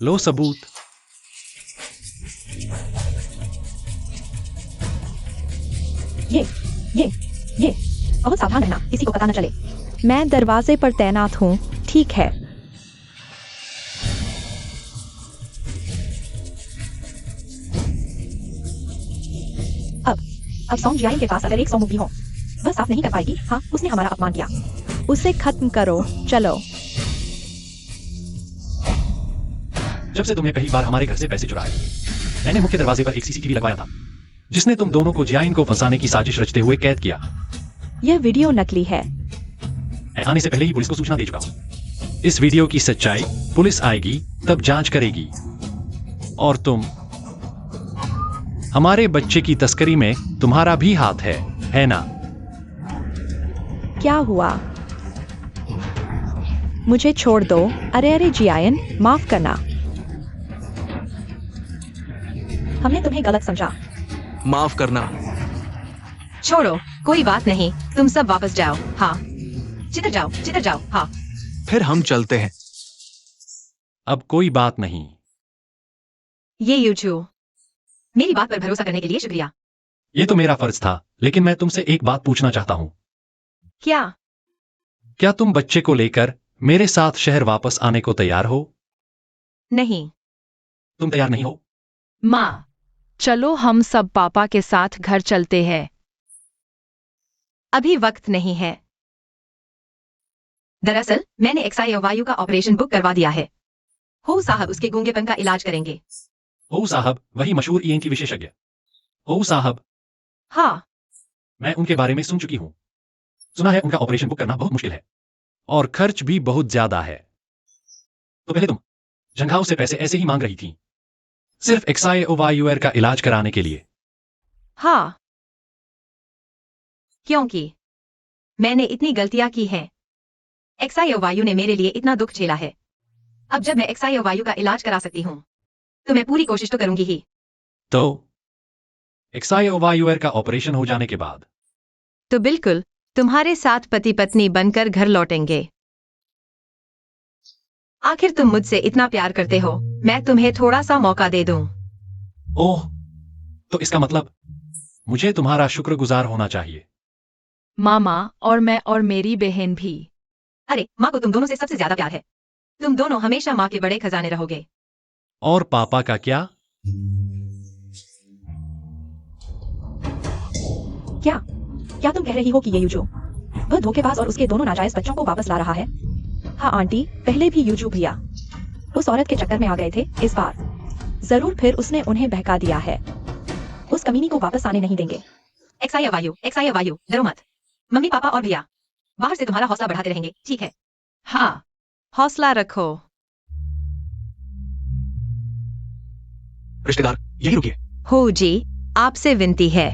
[SPEAKER 4] लो सबूत।
[SPEAKER 5] ये बहुत सावधान रहना, किसी को पता न चले। मैं दरवाजे पर तैनात हूँ, ठीक है? अब सॉन्ग जियायन के पास अगर 100 मूवी हो, वह साफ नहीं कर पाएगी। हाँ, उसने हमारा अपमान किया, उसे खत्म करो। चलो।
[SPEAKER 4] जब से तुमने पहली बार हमारे घर से पैसे चुराए, मैंने मुख्य दरवाजे पर एक सीसीटीवी लगवाया था, जिसने तुम दोनों को जियायन को फंसाने की साजिश रचते हुए कैद किया।
[SPEAKER 5] यह वीडियो नकली है।
[SPEAKER 4] मैं आने से पहले ही पुलिस को सूचना दे चुका हूं। इस वीडियो की सच्चाई पुलिस आएगी तब जांच करेगी। और तुम, हमारे बच्चे की तस्करी में तुम्हारा भी हाथ है ना?
[SPEAKER 5] क्या हुआ? मुझे छोड़ दो। अरे अरे जियान, माफ करना। हमने तुम्हें गलत समझा।
[SPEAKER 2] माफ करना।
[SPEAKER 1] छोड़ो, कोई बात नहीं, तुम सब वापस जाओ। हाँ, चितर जाओ। हाँ,
[SPEAKER 2] फिर हम चलते हैं।
[SPEAKER 4] अब कोई बात नहीं।
[SPEAKER 1] ये यूट्यूब, मेरी बात पर भरोसा करने के लिए शुक्रिया।
[SPEAKER 4] ये तो मेरा फर्ज था, लेकिन मैं तुमसे एक बात पूछना चाहता हूँ।
[SPEAKER 1] क्या?
[SPEAKER 4] क्या तुम बच्चे को लेकर मेरे साथ शहर वापस आने को तैयार हो?
[SPEAKER 1] नहीं।
[SPEAKER 4] तुम तैयार नहीं हो?
[SPEAKER 3] माँ, चलो हम सब पापा के साथ घर चलते हैं।
[SPEAKER 1] अभी वक्त नहीं है। दरअसल मैंने एक्साई वायु का ऑपरेशन बुक करवा दिया है। हो साहब उसके गूंगेपन का इलाज करेंगे।
[SPEAKER 4] ओ साहब, वही मशहूर ईएनटी विशेषज्ञ। ओ साहब,
[SPEAKER 1] हाँ,
[SPEAKER 4] मैं उनके बारे में सुन चुकी हूँ। सुना है उनका ऑपरेशन बुक करना बहुत मुश्किल है और खर्च भी बहुत ज्यादा है। तो पहले तुम झंझाव से पैसे ऐसे ही मांग रही थी, सिर्फ एक्साईओवाईयूआर का इलाज कराने के लिए।
[SPEAKER 1] हाँ, क्योंकि मैंने इतनी गलतियां की हैं। एक्साई वायु ने मेरे लिए इतना दुख झेला है। अब जब मैं एक्साई वायु का इलाज करा सकती हूँ तो मैं पूरी कोशिश तो करूंगी ही।
[SPEAKER 4] तो एक्साईओवाईयूआर का ऑपरेशन हो जाने के बाद
[SPEAKER 1] तो बिल्कुल तुम्हारे साथ पति पत्नी बनकर घर लौटेंगे। आखिर तुम मुझसे इतना प्यार करते हो, मैं तुम्हें थोड़ा सा मौका दे दूं।
[SPEAKER 4] ओह, तो इसका मतलब मुझे तुम्हारा शुक्रगुजार होना चाहिए।
[SPEAKER 3] मामा और मैं और मेरी बहन भी।
[SPEAKER 1] अरे माँ को तुम दोनों से सबसे ज्यादा प्यार है। तुम दोनों हमेशा माँ के बड़े खजाने रहोगे।
[SPEAKER 4] और पापा का क्या?
[SPEAKER 5] क्या तुम कह रही हो कि ये यूजू वह धोखेबाज और उसके दोनों नाजायज बच्चों को वापस ला रहा है? हाँ आंटी, पहले भी यूजू भैया उस औरत के चक्कर में आ गए थे। इस बार जरूर फिर उसने उन्हें बहका दिया है। उस कमीनी को वापस आने नहीं देंगे।
[SPEAKER 1] एक्साई वायु, डरो मत। मम्मी पापा और भैया बाहर से तुम्हारा हौसला बढ़ाते रहेंगे, ठीक है? हाँ, हौसला रखो।
[SPEAKER 2] रिश्तेदार यही रुकिए।
[SPEAKER 1] हो जी, आपसे विनती है।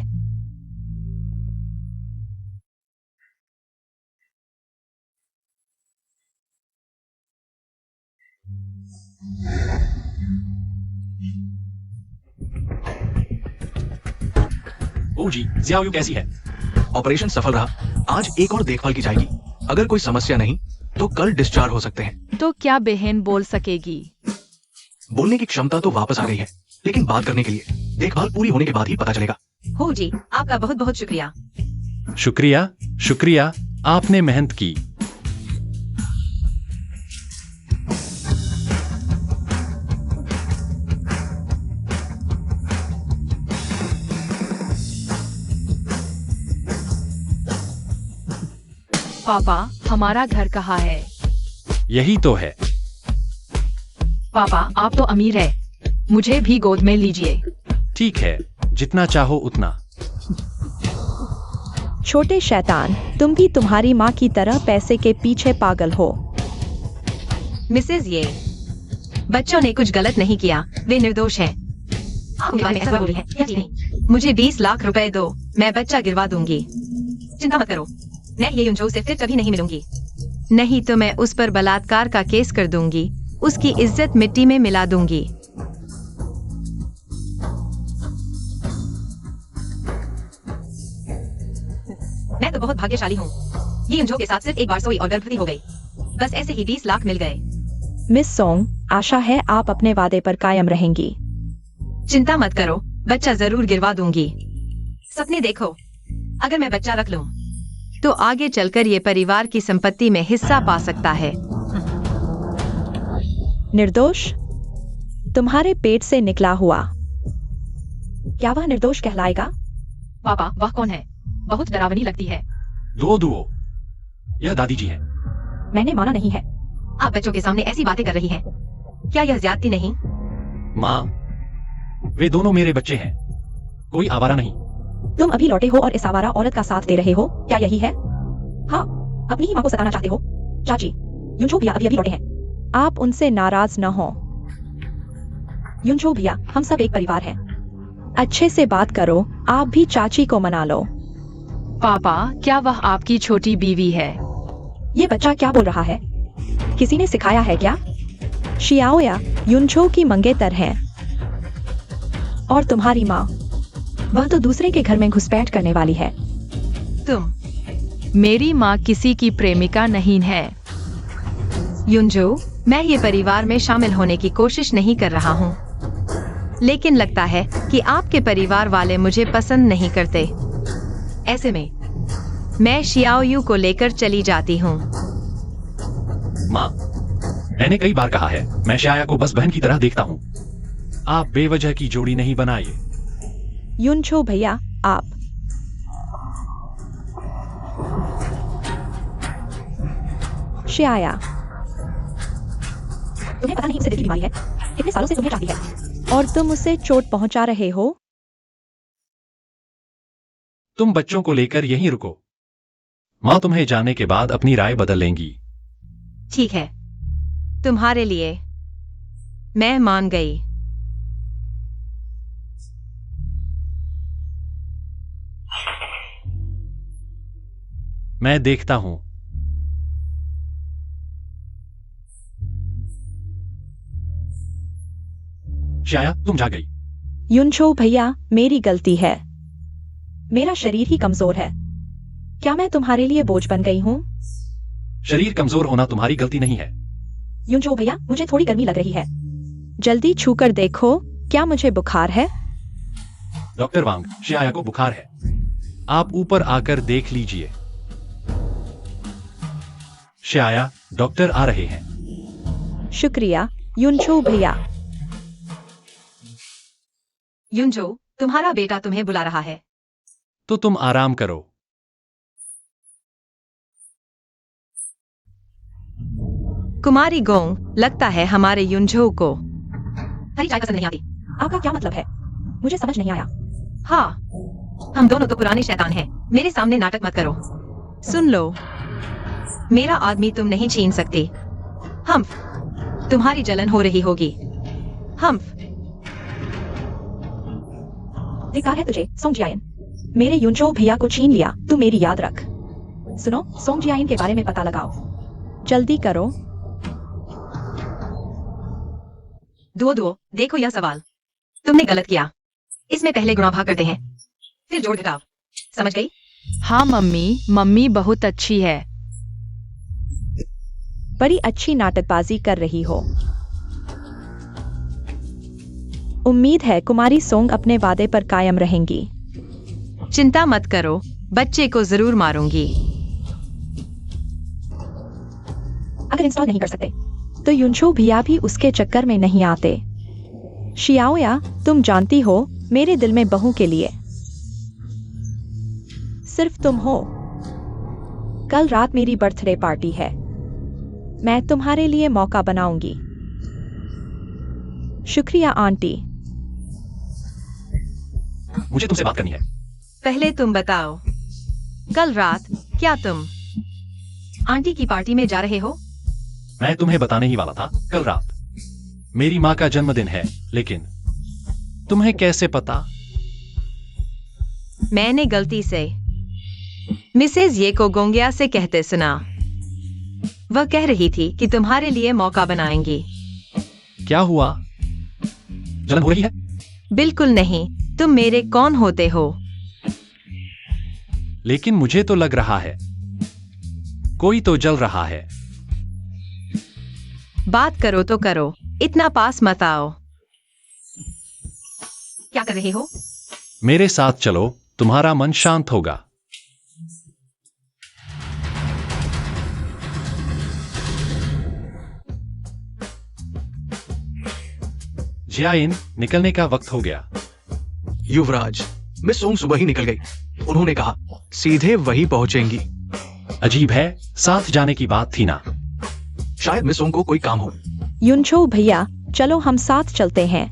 [SPEAKER 4] ओ जी, जियाओ कैसी है?
[SPEAKER 2] ऑपरेशन सफल रहा। आज एक और देखभाल की जाएगी। अगर कोई समस्या नहीं तो कल डिस्चार्ज हो सकते हैं।
[SPEAKER 3] तो क्या बहन बोल सकेगी?
[SPEAKER 2] बोलने की क्षमता तो वापस आ गई है, लेकिन बात करने के लिए देखभाल पूरी होने के बाद ही पता चलेगा।
[SPEAKER 1] हो जी, आपका बहुत बहुत शुक्रिया।
[SPEAKER 4] शुक्रिया, शुक्रिया, आपने मेहनत की।
[SPEAKER 3] पापा, हमारा घर कहाँ है?
[SPEAKER 4] यही तो है।
[SPEAKER 3] पापा, आप तो अमीर है, मुझे भी गोद में लीजिए।
[SPEAKER 4] ठीक है, जितना चाहो उतना।
[SPEAKER 5] छोटे शैतान, तुम भी तुम्हारी माँ की तरह पैसे के पीछे पागल हो।
[SPEAKER 1] मिसेज ये बच्चों ने कुछ गलत नहीं किया, वे निर्दोष हैं। आप उनके बारे में ऐसा बोल रही हैं, या जी नहीं? मुझे 20 लाख रुपए दो, मैं बच्चा गिरवा दूंगी। चिंता मत करो, मैं ये युंजो से फिर कभी नहीं मिलूंगी। नहीं तो मैं उस पर बलात्कार का केस कर दूंगी, उसकी इज्जत मिट्टी में मिला दूंगी। मैं तो बहुत भाग्यशाली हूँ। ये युंजो के साथ सिर्फ एक बार सोई और गर्भवती हो गई। बस ऐसे ही 20 लाख मिल गए।
[SPEAKER 5] मिस सोंग, आशा है आप अपने वादे पर कायम रहेंगी।
[SPEAKER 1] चिंता मत करो, बच्चा जरूर गिरवा दूंगी। सपने देखो, अगर मैं बच्चा रख लूं तो आगे चलकर ये परिवार की संपत्ति में हिस्सा पा सकता है।
[SPEAKER 5] निर्दोष, तुम्हारे पेट से निकला हुआ, क्या वह निर्दोष कहलाएगा?
[SPEAKER 3] पापा, वह कौन है? बहुत डरावनी लगती है।
[SPEAKER 4] दुओ, यह दादी जी है।
[SPEAKER 5] मैंने माना नहीं है।
[SPEAKER 1] आप बच्चों के सामने ऐसी बातें कर रही हैं, क्या यह ज्यादती नहीं?
[SPEAKER 4] माँ, वे दोनों मेरे बच्चे हैं, कोई आवारा नहीं।
[SPEAKER 5] तुम अभी लौटे हो और इस आवारा औरत का साथ दे रहे हो, क्या यही है? हाँ, अपनी ही माँ को सताना चाहते हो। चाची, युंचो भैया अभी लौटे हैं। आप उनसे नाराज न हो। युंचो भैया, हम सब एक परिवार हैं। अच्छे से बात करो, आप भी चाची को मना लो।
[SPEAKER 3] पापा, क्या वह आपकी छोटी बीवी है?
[SPEAKER 5] ये बच्चा क्या बोल रहा है? किसी ने सिखाया है क्या? शियाओया युनचो की मंगेतर है। और तुम्हारी माँ, वह तो दूसरे के घर में घुसपैठ करने वाली है।
[SPEAKER 1] तुम
[SPEAKER 3] मेरी माँ किसी की प्रेमिका नहीं है।
[SPEAKER 1] युनजो, मैं ये परिवार में शामिल होने की कोशिश नहीं कर रहा हूँ, लेकिन लगता है कि आपके परिवार वाले मुझे पसंद नहीं करते। ऐसे में मैं शियाओयू को लेकर चली जाती हूँ।
[SPEAKER 4] माँ, मैंने कई बार कहा है, मैं शाया को बस बहन की तरह देखता हूँ। आप बेवजह की जोड़ी नहीं बनाइए।
[SPEAKER 5] युनचो भैया, आप शियाया, तुम्हें पता नहीं उसे दिल की बीमारी है। कितने सालों से तुम्हें चाहती है और तुम उसे चोट पहुंचा रहे हो।
[SPEAKER 4] तुम बच्चों को लेकर यहीं रुको। माँ तुम्हें जाने के बाद अपनी राय बदल लेंगी।
[SPEAKER 1] ठीक है, तुम्हारे लिए मैं मान गई।
[SPEAKER 4] मैं देखता हूं। शाया, तुम जा गई।
[SPEAKER 5] युनचो भैया, मेरी गलती है। मेरा शरीर ही कमजोर है। क्या मैं तुम्हारे लिए बोझ बन गई हूँ?
[SPEAKER 4] शरीर कमजोर होना तुम्हारी गलती नहीं है।
[SPEAKER 5] युनचो भैया, मुझे थोड़ी गर्मी लग रही है। जल्दी छूकर देखो, क्या मुझे बुखार है?
[SPEAKER 4] डॉक्टर वांग, शाया को बुखार है। आप ऊपर आकर देख लीजिए। शाया, डॉक्टर आ रहे हैं।
[SPEAKER 5] शुक्रिया युनचो भैया।
[SPEAKER 1] युनजो, तुम्हारा बेटा तुम्हें बुला रहा है।
[SPEAKER 4] तो तुम आराम करो।
[SPEAKER 1] कुमारी गोंग, लगता है हमारे युनजो को हरी चाय पसंद नहीं आती।
[SPEAKER 5] आपका क्या मतलब है? मुझे समझ नहीं आया।
[SPEAKER 1] हाँ, हम दोनों तो पुराने शैतान हैं। मेरे सामने नाटक मत करो। सुन लो, मेरा आदमी तुम नहीं छीन सकते। हम्फ, तुम्हारी जलन हो रही होगी। हम्फ,
[SPEAKER 5] धिक्कार है तुझे, सोंग जियायन। मेरे युनचो भैया को छीन लिया, तू मेरी याद रख। सुनो, सोंग जियायन के बारे में पता लगाओ। जल्दी करो।
[SPEAKER 1] दुओ, देखो यह सवाल। तुमने गलत किया। इसमें पहले गुणा भाग करते हैं, फिर जोड़ घटाव। समझ गई?
[SPEAKER 3] हाँ मम्मी, मम्मी बहुत अच्छी है।
[SPEAKER 5] बड़ी अच्छी नाटकबाजी कर रही हो। उम्मीद है कुमारी सोंग अपने वादे पर कायम रहेंगी।
[SPEAKER 1] चिंता मत करो, बच्चे को जरूर मारूंगी।
[SPEAKER 5] अगर इंस्टॉल नहीं कर सकते तो युनचो भैया भी उसके चक्कर में नहीं आते। शियाओया, तुम जानती हो, मेरे दिल में बहू के लिए सिर्फ तुम हो। कल रात मेरी बर्थडे पार्टी है। मैं तुम्हारे लिए मौका बनाऊंगी। शुक्रिया आंटी।
[SPEAKER 4] मुझे तुमसे बात करनी है।
[SPEAKER 1] पहले तुम बताओ, कल रात क्या तुम आंटी की पार्टी में जा रहे हो?
[SPEAKER 4] मैं तुम्हें बताने ही वाला था। कल रात मेरी माँ का जन्मदिन है, लेकिन तुम्हें कैसे पता?
[SPEAKER 1] मैंने गलती से मिसेज ये को गोंगिया से कहते सुना। वह कह रही थी कि तुम्हारे लिए मौका बनाएंगी।
[SPEAKER 4] क्या हुआ? जलन हो रही है?
[SPEAKER 1] बिल्कुल नहीं, तुम मेरे कौन होते हो?
[SPEAKER 4] लेकिन मुझे तो लग रहा है कोई तो जल रहा है।
[SPEAKER 1] बात करो तो करो, इतना पास मत आओ। क्या कर रहे हो?
[SPEAKER 4] मेरे साथ चलो, तुम्हारा मन शांत होगा। जियाइन, निकलने का वक्त हो गया।
[SPEAKER 2] युवराज, मिस सोंग सुबह ही निकल गई। उन्होंने कहा सीधे वही पहुंचेंगी।
[SPEAKER 4] अजीब है, साथ जाने की बात थी ना।
[SPEAKER 2] शायद मिस सोंग को कोई काम हो।
[SPEAKER 5] युनचो भैया, चलो हम साथ चलते हैं।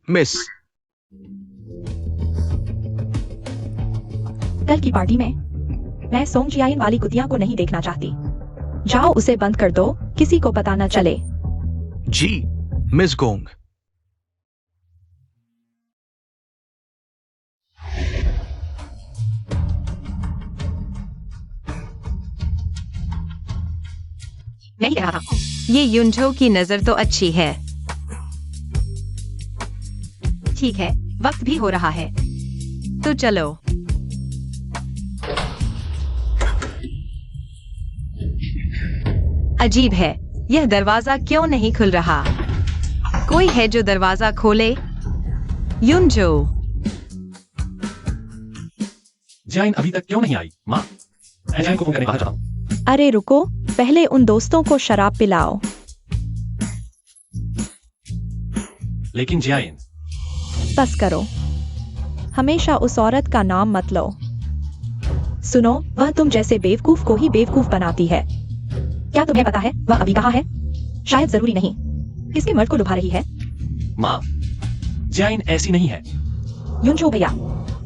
[SPEAKER 2] मिस,
[SPEAKER 5] कल की पार्टी में मैं सोंग जियाइन वाली कुतिया को नहीं देखना चाहती। जाओ उसे बंद कर दो, किसी को पता न चले।
[SPEAKER 2] जी मिस गोंग।
[SPEAKER 1] मैं ही कह रहा था, ये युनझो की नजर तो अच्छी है। ठीक है, वक्त भी हो रहा है, तो चलो। अजीब है, यह दरवाजा क्यों नहीं खुल रहा? कोई है जो दरवाजा खोले? युनझो।
[SPEAKER 4] जियाइन अभी तक क्यों नहीं आई? माँ, मैं जियाइन को फोन करने बाहर जाता हूँ।
[SPEAKER 5] अरे रुको, पहले उन दोस्तों को शराब पिलाओ।
[SPEAKER 4] लेकिन जियाइन,
[SPEAKER 5] बस करो, हमेशा उस औरत का नाम मत लो। सुनो, वह तुम जैसे बेवकूफ को ही बेवकूफ बनाती है। क्या तुम्हें पता है वह अभी कहाँ है? शायद जरूरी नहीं, किसके मर्द को लुभा रही है?
[SPEAKER 4] माँ, जियाइन ऐसी नहीं है।
[SPEAKER 5] युनझो भैया,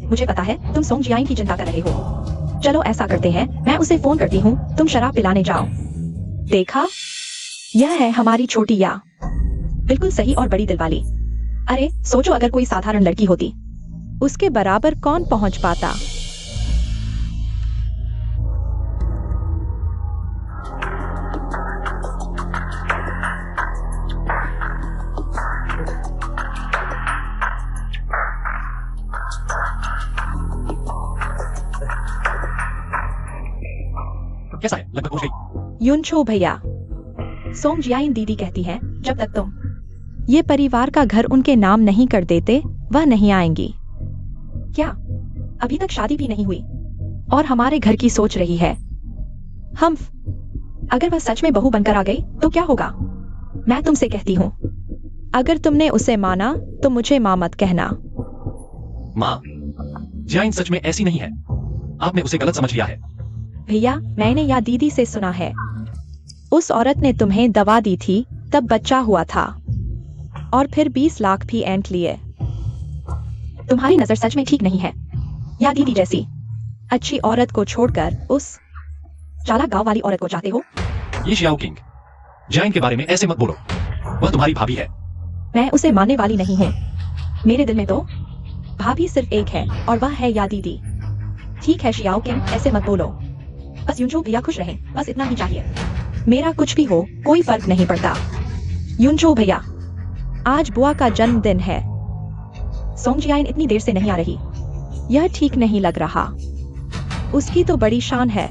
[SPEAKER 5] मुझे पता है तुम सोंग जियाइन की चिंता कर रहे हो। चलो ऐसा करते हैं, मैं उसे फोन करती हूँ, तुम शराब पिलाने जाओ। देखा, यह है हमारी छोटी या, बिल्कुल सही और बड़ी दिलवाली। अरे सोचो, अगर कोई साधारण लड़की होती, उसके बराबर कौन पहुंच पाता?
[SPEAKER 4] कैसा है? लगभग पहुंच गई।
[SPEAKER 5] युनझो भैया, सोंग जियाइन दीदी कहती हैं, जब तक तुम ये परिवार का घर उनके नाम नहीं कर देते, वह नहीं आएंगी। क्या अभी तक शादी भी नहीं हुई और हमारे घर की सोच रही है? हम अगर वह सच में बहू बनकर आ गई तो क्या होगा? मैं तुमसे कहती हूँ, अगर तुमने उसे माना तो मुझे माँ मत कहना।
[SPEAKER 4] माँ, जियाइन सच में ऐसी नहीं है। आपने उसे गलत समझ लिया है।
[SPEAKER 5] भैया, मैंने या दीदी से सुना है, उस औरत ने तुम्हें दवा दी थी, तब बच्चा हुआ था, और फिर 20 लाख भी ऐंठ लिए। तुम्हारी नजर सच में ठीक नहीं है। या दीदी जैसी अच्छी औरत को छोड़कर उस चालाक गांव वाली औरत को चाहते हो?
[SPEAKER 4] ये शियाओ किंग, जियाइन के बारे में ऐसे मत बोलो। वह तुम्हारी भाभी है।
[SPEAKER 5] मैं उसे मानने वाली नहीं हूँ। मेरे दिल में तो भाभी सिर्फ एक है, और वह है या दीदी। ठीक है शियाओ किंग, ऐसे मत बोलो। बस युनझो भैया खुश रहें, बस इतना ही चाहिए। मेरा कुछ भी हो, कोई फर्क नहीं पड़ता। युनझो भैया, आज बुआ का जन्मदिन है। सोंग जियाइन इतनी देर से नहीं आ रही, यह ठीक नहीं लग रहा। उसकी तो बड़ी शान है,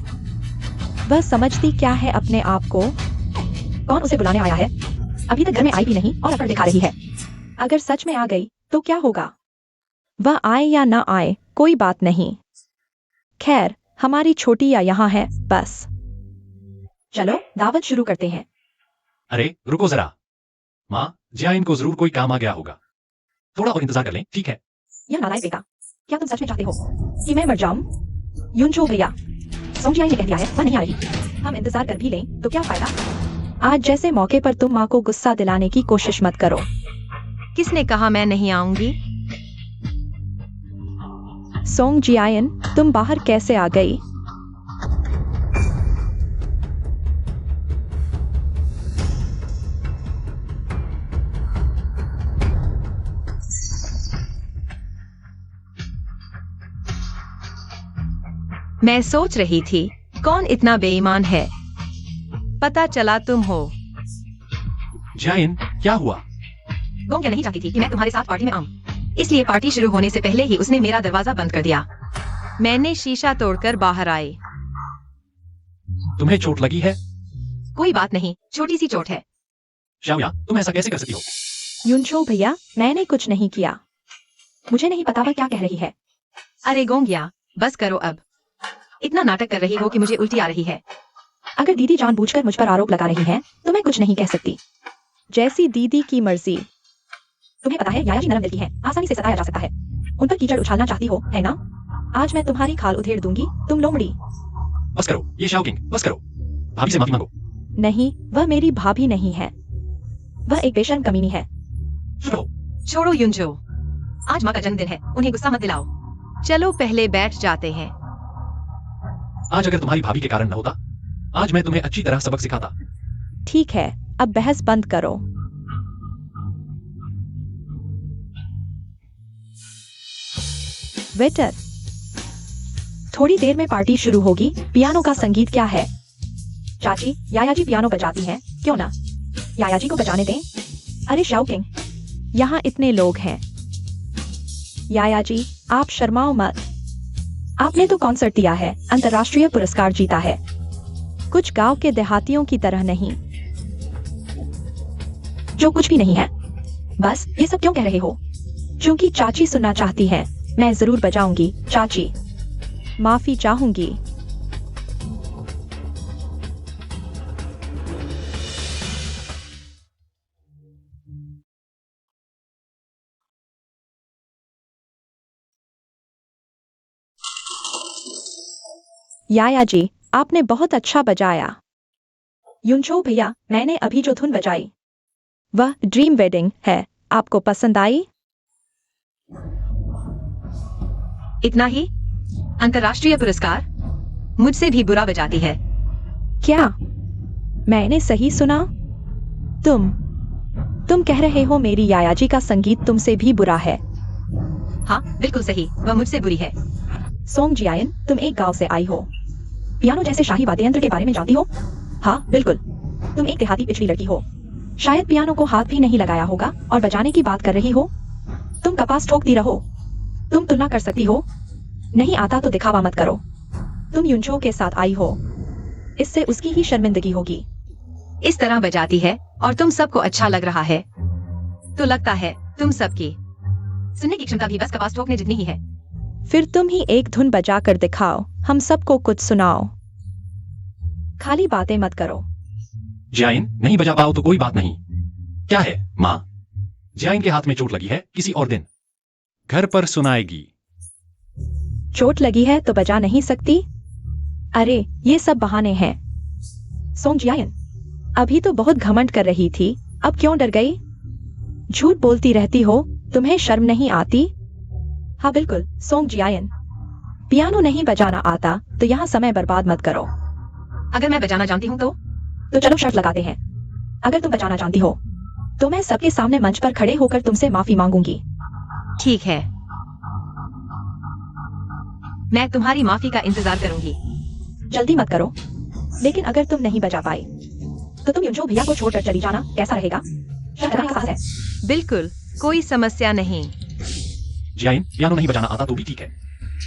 [SPEAKER 5] वह समझती क्या है अपने आप को? कौन उसे बुलाने आया है? अभी तक घर में आई भी नहीं और अकड़ दिखा रही है। अगर सच में आ गई तो क्या होगा? वह आए या ना आए, कोई बात नहीं। खैर, हमारी छोटी या यहाँ है, बस। चलो दावत शुरू करते हैं।
[SPEAKER 4] अरे रुको जरा। माँ, जियाइन को जरूर कोई काम आ गया होगा। थोड़ा और इंतजार कर लें, ठीक है?
[SPEAKER 5] यह नालायक बेटा, क्या तुम सच में चाहते हो कि मैं मर जाऊं? युनझो भैया, सोंग जियाइन ने कह दिया है वह नहीं आ रही। हम इंतजार कर भी लें तो क्या फायदा? आज जैसे मौके पर तुम माँ को गुस्सा दिलाने की कोशिश मत करो।
[SPEAKER 1] किसने कहा मैं नहीं आऊंगी?
[SPEAKER 5] सोंग जियाइन, तुम बाहर कैसे आ गई?
[SPEAKER 1] मैं सोच रही थी, कौन इतना बेईमान है? पता चला तुम हो।
[SPEAKER 4] जियाइन, क्या हुआ?
[SPEAKER 1] गोंग क्या नहीं चाहती थी कि मैं तुम्हारे साथ पार्टी में आऊं, इसलिए पार्टी शुरू होने से पहले ही उसने मेरा दरवाजा बंद कर दिया। मैंने शीशा तोड़कर बाहर आई।
[SPEAKER 4] तुम्हें चोट लगी है?
[SPEAKER 1] कोई बात नहीं, छोटी सी चोट है।
[SPEAKER 4] शाओया, तुम ऐसा कैसे कर सकती हो?
[SPEAKER 5] युनझो भैया, मैंने कुछ नहीं किया। मुझे नहीं पता वह क्या कह रही है।
[SPEAKER 1] अरे गोंगिया, बस करो अब। इतना नाटक कर रही हो कि मुझे उल्टी आ रही है।
[SPEAKER 5] अगर दीदी जानबूझकर मुझ पर आरोप लगा रही हैं, तो मैं कुछ नहीं कह सकती। जैसी दीदी की मर्जी। तुम्हें पता है याया जी नरम दिल की हैं, आसानी से सताया जा सकता है। उन पर कीचड़ उछालना चाहती हो, है ना? आज मैं तुम्हारी खाल उधेड़ दूंगी, तुम लोमड़ी।
[SPEAKER 4] बस करो, ये शाओ किंग, बस करो। भाभी से माफी मांगो।
[SPEAKER 5] नहीं, वह मेरी भाभी नहीं है, वह एक बेशर्म कमीनी है।
[SPEAKER 4] छोड़ो।
[SPEAKER 1] छोड़ो युनझो, आज माँ का जन्मदिन है, उन्हें गुस्सा मत दिलाओ। चलो पहले बैठ जाते हैं।
[SPEAKER 4] आज अगर तुम्हारी भाभी के कारण न होता,
[SPEAKER 6] आज मैं तुम्हें अच्छी तरह सबक सिखाता।
[SPEAKER 5] ठीक है, अब बहस बंद करो। वेटर, थोड़ी देर में पार्टी शुरू होगी। पियानो का संगीत क्या है? चाची, याया जी पियानो बजाती हैं, क्यों ना याया जी को बजाने दें। अरे शाउकिंग, यहाँ इतने लोग हैं। याया जी, आप शर्माओ मत। आपने तो कॉन्सर्ट दिया है, अंतर्राष्ट्रीय पुरस्कार जीता है। कुछ गांव के देहातियों की तरह नहीं। जो कुछ भी नहीं है। बस ये सब क्यों कह रहे हो? क्योंकि चाची सुनना चाहती है। मैं जरूर बजाऊंगी चाची। माफी चाहूंगी। याया जी, आपने बहुत अच्छा बजाया। युनचो भैया, मैंने अभी जो धुन बजाई वह ड्रीम वेडिंग है। आपको पसंद आई?
[SPEAKER 1] इतना ही? अंतर्राष्ट्रीय पुरस्कार? मुझसे भी बुरा बजाती है।
[SPEAKER 5] क्या मैंने सही सुना? तुम कह रहे हो मेरी याया जी का संगीत तुमसे भी बुरा है?
[SPEAKER 1] हाँ, बिल्कुल सही, वह मुझसे बुरी है।
[SPEAKER 5] सोंग जियायन, तुम एक गांव से आई हो। पियानो जैसे शाही वाद्य यंत्र के बारे में जानती हो? हाँ, बिल्कुल। तुम एक देहाती पिछड़ी लड़की हो। शायद पियानो को हाथ भी नहीं लगाया होगा और बजाने की बात कर रही हो। तुम कपास ठोकती रहो। तुम तुलना कर सकती हो। नहीं आता तो दिखावा मत करो। तुम युनचो के साथ आई हो, इससे उसकी ही शर्मिंदगी होगी।
[SPEAKER 1] इस तरह बजाती है और तुम सबको अच्छा लग रहा है, तो लगता है तुम सबकी सुनने की क्षमता भी बस कपास ठोकने जितनी ही है।
[SPEAKER 5] फिर तुम ही एक धुन बजा कर दिखाओ, हम सबको कुछ सुनाओ। खाली बातें मत करो।
[SPEAKER 6] जियाइन, नहीं बजा पाओ तो कोई बात नहीं। क्या है माँ? जियाइन के हाथ में चोट लगी है, किसी और दिन घर पर सुनाएगी।
[SPEAKER 5] चोट लगी है तो बजा नहीं सकती? अरे ये सब बहाने हैं। सोंग जियायन, अभी तो बहुत घमंड कर रही थी, अब क्यों डर गई? झूठ बोलती रहती हो, तुम्हें शर्म नहीं आती? हाँ बिल्कुल, सोंग जियायन, पियानो नहीं बजाना आता तो यहाँ समय बर्बाद मत करो।
[SPEAKER 1] अगर मैं बजाना जानती हूँ
[SPEAKER 5] तो चलो शर्त लगाते हैं। अगर तुम बजाना जानती हो तो मैं सबके सामने मंच पर खड़े होकर तुमसे माफी मांगूंगी।
[SPEAKER 1] ठीक है, मैं तुम्हारी माफी का इंतजार करूंगी।
[SPEAKER 5] जल्दी मत करो। लेकिन अगर तुम नहीं बजा पाई तो तुम युनचो भैया को छोड़कर चली जाना, कैसा रहेगा? शर्त करने का साहस है।
[SPEAKER 1] बिल्कुल, कोई समस्या नहीं।
[SPEAKER 6] जियाइन, पियानो नहीं बजाना आता तो भी ठीक है।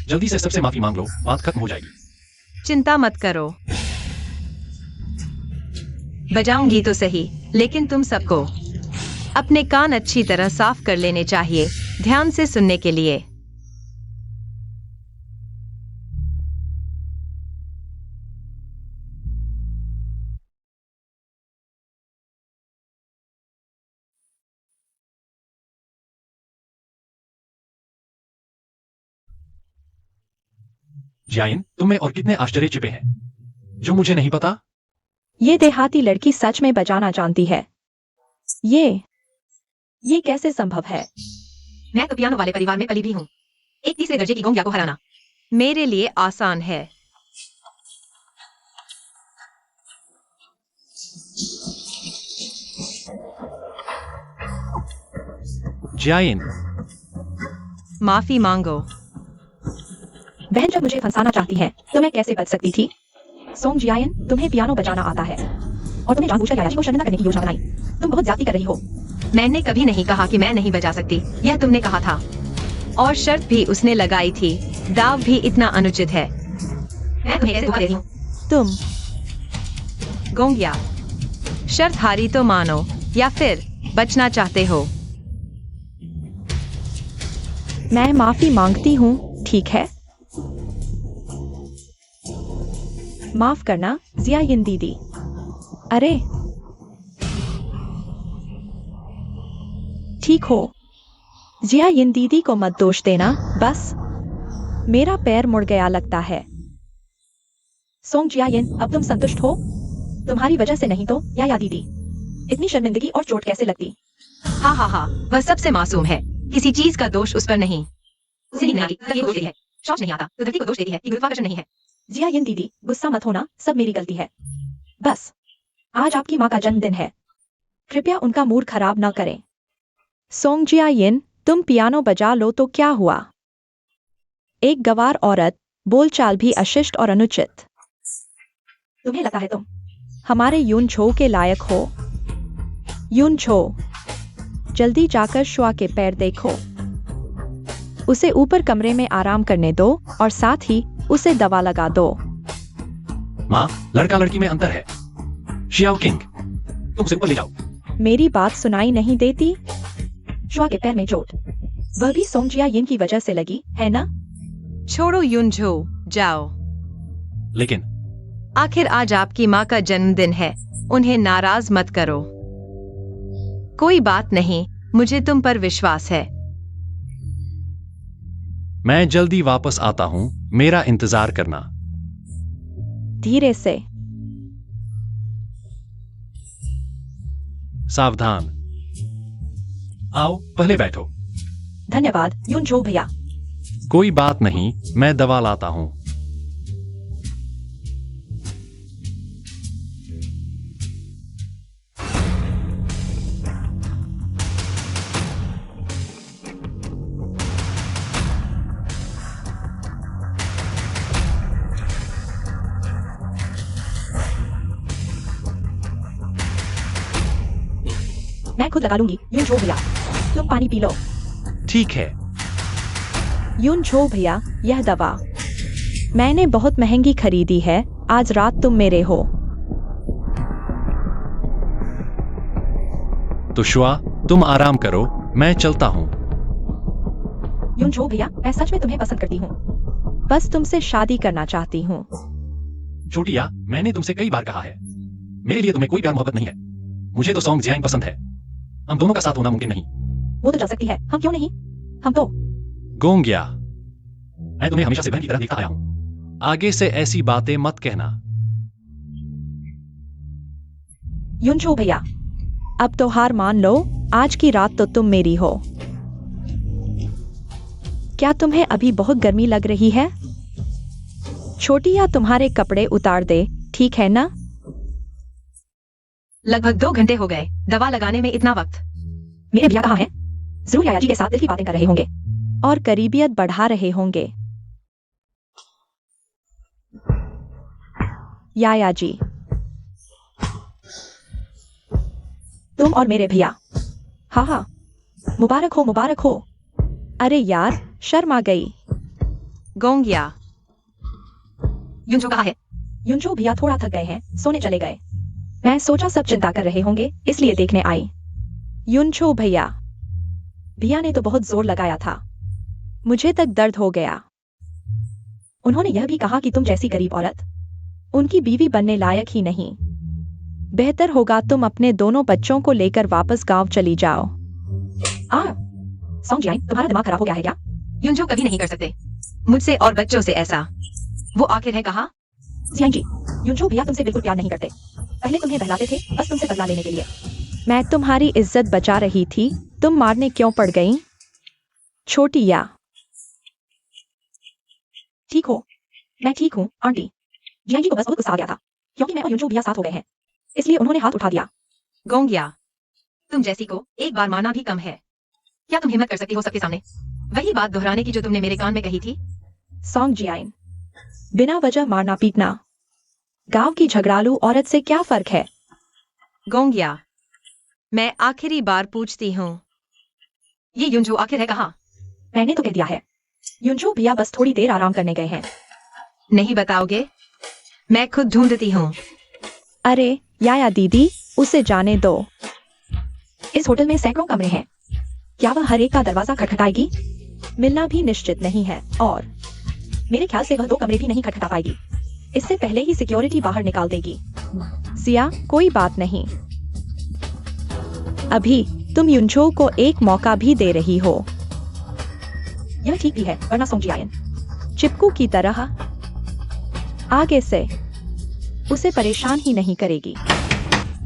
[SPEAKER 6] जल्दी से सबसे माफी मांग लो, बात खत्म हो जाएगी।
[SPEAKER 1] चिंता मत करो, बजाऊंगी तो सही, लेकिन तुम सबको अपने कान अच्छी तरह साफ कर लेने चाहिए, ध्यान से सुनने के लिए।
[SPEAKER 6] जियाइन, तुम में और कितने आश्चर्य छिपे हैं जो मुझे नहीं पता।
[SPEAKER 5] ये देहाती लड़की सच में बजाना जानती है। ये कैसे संभव है?
[SPEAKER 1] मैं तो पियानो वाले परिवार में पली भी हूँ। एक तीसरे दर्जे की गोंगिया को हराना मेरे लिए आसान है।
[SPEAKER 6] जियाइन,
[SPEAKER 1] माफी मांगो।
[SPEAKER 5] बहन जब मुझे फंसाना चाहती है तो मैं कैसे बच सकती थी? सोंग जियायन, तुम्हें पियानो बजाना आता है और तुमने जानबूझकर याया जी को शर्मिंदा करने की योजना बनाई। तुम बहुत ज्यादती कर रही हो।
[SPEAKER 1] मैंने कभी नहीं कहा कि मैं नहीं बजा सकती, यह तुमने कहा था, और शर्त भी उसने लगाई थी। दाव भी इतना अनुचित है। मैं तुम्हें कैसे धोखा दे रही हूँ?
[SPEAKER 5] तुम
[SPEAKER 1] गोंगिया, शर्त हारी तो मानो या फिर बचना चाहते हो?
[SPEAKER 5] मैं माफी मांगती हूँ, ठीक है? माफ करना जियायन दीदी। अरे ठीक हो, जियायन दीदी को मत दोष देना। बस मेरा पैर मुड़ गया लगता है। सोंग जियायन, अब तुम संतुष्ट हो? तुम्हारी वजह से नहीं तो याया दीदी इतनी शर्मिंदगी और चोट कैसे लगती?
[SPEAKER 1] हाँ हाँ हाँ, वह सबसे मासूम है, किसी चीज का दोष उस पर नहीं। उसे नींद नहीं आती तो ये दोष देती है, शौच नहीं आता तो धरती को दोष देती है कि गुरुत्वाकर्षण नहीं है।
[SPEAKER 5] जियायन दीदी, गुस्सा मत होना, सब मेरी गलती है। बस, आज आपकी माँ का जन्मदिन है, कृपया उनका मूड खराब न करें। सोंग जियायिन, तुम पियानो बजा लो तो क्या हुआ? एक गंवार औरत, बोलचाल भी अशिष्ट और अनुचित। तुम्हें लगता है तुम हमारे यून छो के लायक हो? यून छो, जल्दी जाकर शुआ के पैर देखो। उसे ऊपर कमरे में आराम करने दो और साथ ही उसे दवा लगा दो।
[SPEAKER 4] माँ, लड़का लड़की में अंतर है। शियाओ किंग, तुम उसे ऊपर ले जाओ।
[SPEAKER 5] मेरी बात सुनाई नहीं देती? शुआ के पैर में चोट, वह भी सोंग जियायिन की वजह से लगी है ना?
[SPEAKER 1] छोड़ो युनझो, जाओ।
[SPEAKER 4] लेकिन
[SPEAKER 1] आखिर आज आपकी माँ का जन्मदिन है, उन्हें नाराज मत करो। कोई बात नहीं, मुझे तुम पर विश्वास है।
[SPEAKER 4] मैं जल्दी वापस आता हूँ, मेरा इंतजार करना।
[SPEAKER 5] धीरे से।
[SPEAKER 4] सावधान। आओ, पहले बैठो।
[SPEAKER 5] धन्यवाद यून छो भैया।
[SPEAKER 4] कोई बात नहीं, मैं दवा लाता हूँ।
[SPEAKER 5] मैं खुद लगा लूंगी यून छो भैया, तुम पानी पी लो।
[SPEAKER 4] ठीक है।
[SPEAKER 5] यून छो भैया, यह दवा मैंने बहुत महंगी खरीदी है, आज रात तुम मेरे हो।
[SPEAKER 4] तो शुआ, तुम आराम करो, मैं चलता हूँ।
[SPEAKER 5] यून छो भैया, मैं सच में तुम्हें पसंद करती हूँ, बस तुमसे शादी करना चाहती हूँ।
[SPEAKER 4] छोटिया, मैंने तुमसे कई बार कहा है, मेरे लिए तुम्हें कोई प्यार मोहब्बत नहीं है। मुझे तो सोंग जियाइन पसंद है। हम दोनों का साथ होना मुमकिन नहीं।
[SPEAKER 5] वो तो जा सकती है, हम क्यों नहीं? हम तो
[SPEAKER 4] गोंगिया, मैं तुम्हें हमेशा से बहन की तरह देखता आया हूं। आगे से ऐसी बातें मत कहना।
[SPEAKER 5] यून छो भैया, अब तो हार मान लो, आज की रात तो तुम मेरी हो। क्या तुम्हें अभी बहुत गर्मी लग रही है? छोटी या तुम्हारे कपड़े उतार दे, ठीक है ना?
[SPEAKER 1] लगभग 2 घंटे हो गए, दवा लगाने में इतना वक्त।
[SPEAKER 5] मेरे भैया कहाँ हैं? जरूर याया जी के साथ दिल की बातें कर रहे होंगे और करीबियत बढ़ा रहे होंगे। याया जी, तुम और मेरे भैया, हाँ हाँ, मुबारक हो मुबारक हो। अरे यार, शर्म आ गई।
[SPEAKER 1] गोंगिया, युनझो कहाँ है?
[SPEAKER 5] युनझो भैया थोड़ा थक गए हैं, सोने चले गए। मैं सोचा सब चिंता कर रहे होंगे, इसलिए देखने आई। युनझो भैया, भैया ने तो बहुत जोर लगाया था, मुझे तक दर्द हो गया। उन्होंने यह भी कहा कि तुम जैसी गरीब औरत उनकी बीवी बनने लायक ही नहीं। बेहतर होगा तुम अपने दोनों बच्चों को लेकर वापस गांव चली जाओ। सोंग जियाइन, तुम्हारा दिमाग खराब हो गया है क्या?
[SPEAKER 1] युनझो कभी नहीं कर सकते मुझसे और बच्चों से ऐसा। वो आखिर है कहाँ?
[SPEAKER 5] जियाइन जी, युनझो भैया तुमसे बिल्कुल प्यार नहीं करते। पहले तुम्हें बहलाते थे, बस तुमसे बदला लेने के लिए। मैं तुम्हारी इज्जत बचा रही थी, तुम मारने क्यों पड़ गई? छोटी या ठीक हो? मैं ठीक हूँ आंटी। जियाइन जी को बस बहुत गुस्सा आ गया था, क्योंकि मैं और युनझो भैया साथ हो गए हैं, इसलिए उन्होंने हाथ उठा दिया।
[SPEAKER 1] गोंगिया, तुम जैसी को एक बार मारना भी कम है। क्या तुम हिम्मत कर सकती हो सबके सामने वही बात दोहराने की जो तुमने मेरे कान में कही थी?
[SPEAKER 5] सोंग जियाइन, बिना वजह मारना पीटना गांव की झगड़ालू औरत से क्या फर्क है?
[SPEAKER 1] गोंगिया, मैं आखिरी बार पूछती हूँ, ये युनझो आखिर है कहाँ?
[SPEAKER 5] मैंने तो कह दिया है, युनझो भैया बस थोड़ी देर आराम करने गए हैं।
[SPEAKER 1] नहीं बताओगे? मैं खुद ढूंढती हूँ।
[SPEAKER 5] अरे याया दीदी, उसे जाने दो। इस होटल में सैकड़ों कमरे हैं, क्या वह हर एक का दरवाजा खटखटाएगी? मिलना भी निश्चित नहीं है और मेरे ख्याल से वह 2 कमरे भी नहीं खटखटा पाएगी। इससे पहले ही सिक्योरिटी बाहर निकाल देगी। सिया, कोई बात नहीं, अभी तुम युनझो को एक मौका भी दे रही हो। यह ठीक भी है, वरना सोंग जियाइन चिपकू की तरह आगे से उसे परेशान ही नहीं करेगी।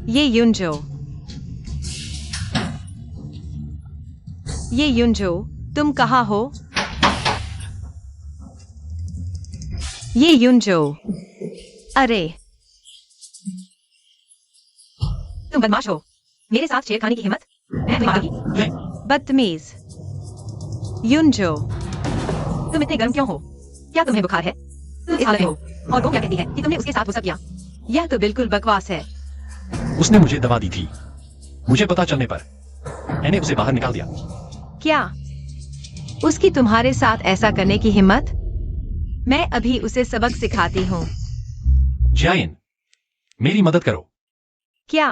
[SPEAKER 1] ये युनझो, ये युनझो, तुम कहाँ हो? ये युनझो, अरे तुम बदमाश हो। मेरे साथ छेड़खानी की हिम्मत? मैं तुम्हें मारूंगी।
[SPEAKER 4] जय,
[SPEAKER 1] बदतमीज। युनजो, तुम इतने गर्म क्यों हो? क्या तुम्हें बुखार है? तुम इस हालत में हो और वो क्या कहती है कि तुमने उसके साथ वो सब किया? यह तो बिल्कुल बकवास है।
[SPEAKER 4] उसने मुझे दवा दी थी। मुझे पता चलने पर मैंने उसे बाहर निकाल दिया।
[SPEAKER 1] क्या उसकी तुम्हारे साथ ऐसा करने की हिम्मत? मैं अभी उसे सबक सिखाती हूँ।
[SPEAKER 4] जयान, मेरी मदद करो।
[SPEAKER 1] क्या?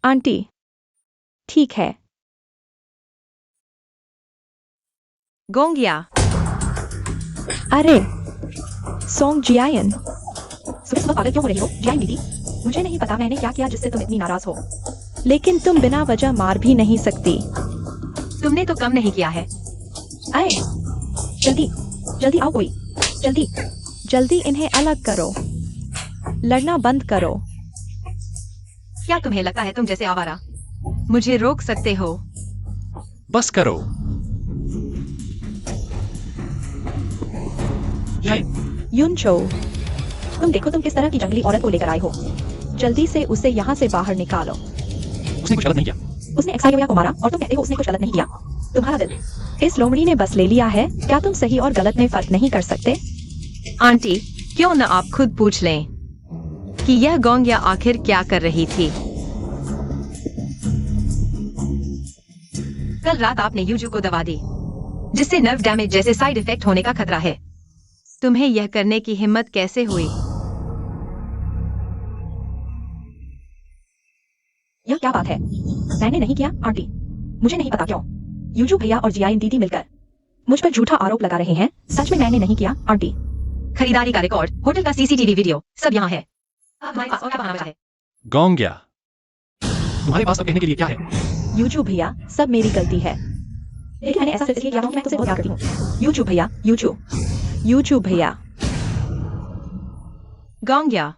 [SPEAKER 5] आंटी, ठीक है।
[SPEAKER 1] गोंगिया,
[SPEAKER 5] अरे सोंग जियान, सुबह सुबह पागल क्यों हो रही हो जियान दीदी? मुझे नहीं पता मैंने क्या किया जिससे तुम इतनी नाराज हो, लेकिन तुम बिना वजह मार भी नहीं सकती।
[SPEAKER 1] तुमने तो कम नहीं किया है।
[SPEAKER 5] आए, जल्दी जल्दी आओ कोई, जल्दी जल्दी इन्हें अलग करो, लड़ना बंद करो।
[SPEAKER 1] क्या तुम्हें लगता है तुम जैसे आवारा मुझे रोक सकते हो?
[SPEAKER 4] बस करो। जयान,
[SPEAKER 5] युनचो, तुम देखो तुम किस तरह की जंगली औरत को लेकर आए हो। जल्दी से उसे यहाँ से बाहर निकालो।
[SPEAKER 4] उसने कुछ गलत नहीं किया।
[SPEAKER 5] उसने एक्साइया को मारा और तुम कहते हो उसने कुछ गलत नहीं किया। तुम्हारा दिल इस लोमड़ी ने बस ले लिया है। क्या तुम सही और गलत में फर्क नहीं कर सकते?
[SPEAKER 1] आंटी, क्यों न आप खुद पूछ लें कि यह गोंगिया आखिर क्या कर रही थी? कल रात आपने यूजू को दवा दी जिससे नर्व डैमेज जैसे साइड इफेक्ट होने का खतरा है। तुम्हें यह करने की हिम्मत कैसे हुई?
[SPEAKER 5] यह क्या बात है? मैंने नहीं किया आंटी। मुझे नहीं पता क्यों यूजू भैया और जियान दीदी मिलकर मुझ पर झूठा आरोप लगा रहे हैं। सच में मैंने नहीं किया आंटी।
[SPEAKER 1] खरीदारी का रिकॉर्ड, होटल का सीसीटीवी वीडियो सब यहाँ है। अब हमारे पास और क्या बहाना बचा है?
[SPEAKER 4] गोंगिया, तुम्हारे पास अब कहने के लिए क्या है?
[SPEAKER 5] यूजू भैया, सब मेरी गलती है, लेकिन मैंने ऐसा सिर्फ इसलिए किया क्योंकि मैं तुझसे बहुत प्यार करती हूँ। यूजू भैया, यूजू भैया।
[SPEAKER 1] गोंगिया,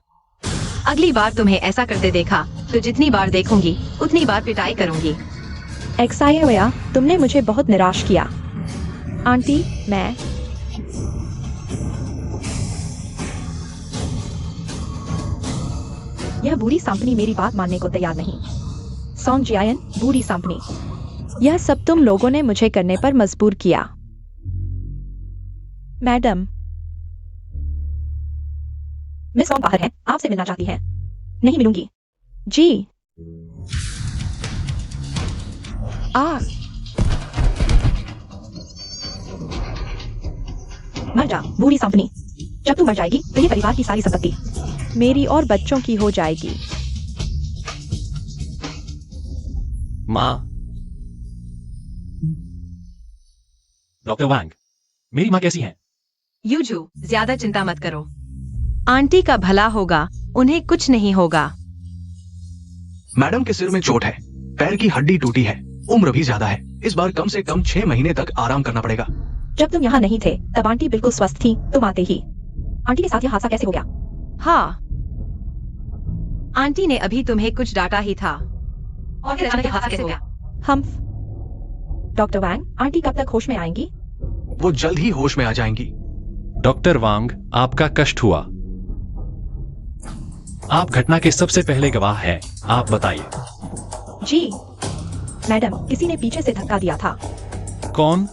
[SPEAKER 1] अगली बार तुम्हें ऐसा करते देखा तो जितनी बार देखूंगी उतनी बार पिटाई करूंगी।
[SPEAKER 5] एक्साया, तुमने मुझे बहुत निराश किया। आंटी, मैं यह बूढ़ी सांपनी मेरी बात मानने को तैयार नहीं। सोंग जियान, बूढ़ी सांपनी, यह सब तुम लोगों ने मुझे करने पर मजबूर किया। मैडम, मिस सोंग बाहर है, आपसे मिलना चाहती है। नहीं मिलूंगी। जी। मर जा बूढ़ी सांपनी। जब तू मर जाएगी तो ये परिवार की सारी संपत्ति मेरी और बच्चों की हो जाएगी।
[SPEAKER 4] माँ, डॉक्टर वांग, मेरी माँ कैसी है?
[SPEAKER 1] यूजू, ज्यादा चिंता मत करो। आंटी का भला होगा, उन्हें कुछ नहीं होगा।
[SPEAKER 2] मैडम के सिर में चोट है, पैर की हड्डी टूटी है, उम्र भी ज्यादा है। इस बार कम से कम 6 महीने तक आराम करना पड़ेगा।
[SPEAKER 5] जब तुम यहाँ नहीं थे तब आंटी बिल्कुल स्वस्थ थी। तुम आते ही आंटी के साथ यह हादसा कैसे हो गया?
[SPEAKER 1] हाँ, आंटी ने अभी तुम्हें कुछ डांटा ही था और फिर अचानक यह हादसा कैसे हो गया?
[SPEAKER 5] हम डॉक्टर वैंग, आंटी कब तक होश में आएंगी?
[SPEAKER 2] वो जल्द ही होश में आ जाएंगी।
[SPEAKER 4] डॉक्टर वांग, आपका कष्ट हुआ। आप घटना के सबसे पहले गवाह हैं। आप बताइए।
[SPEAKER 5] जी मैडम, किसी ने पीछे से धक्का दिया था।
[SPEAKER 4] कौन?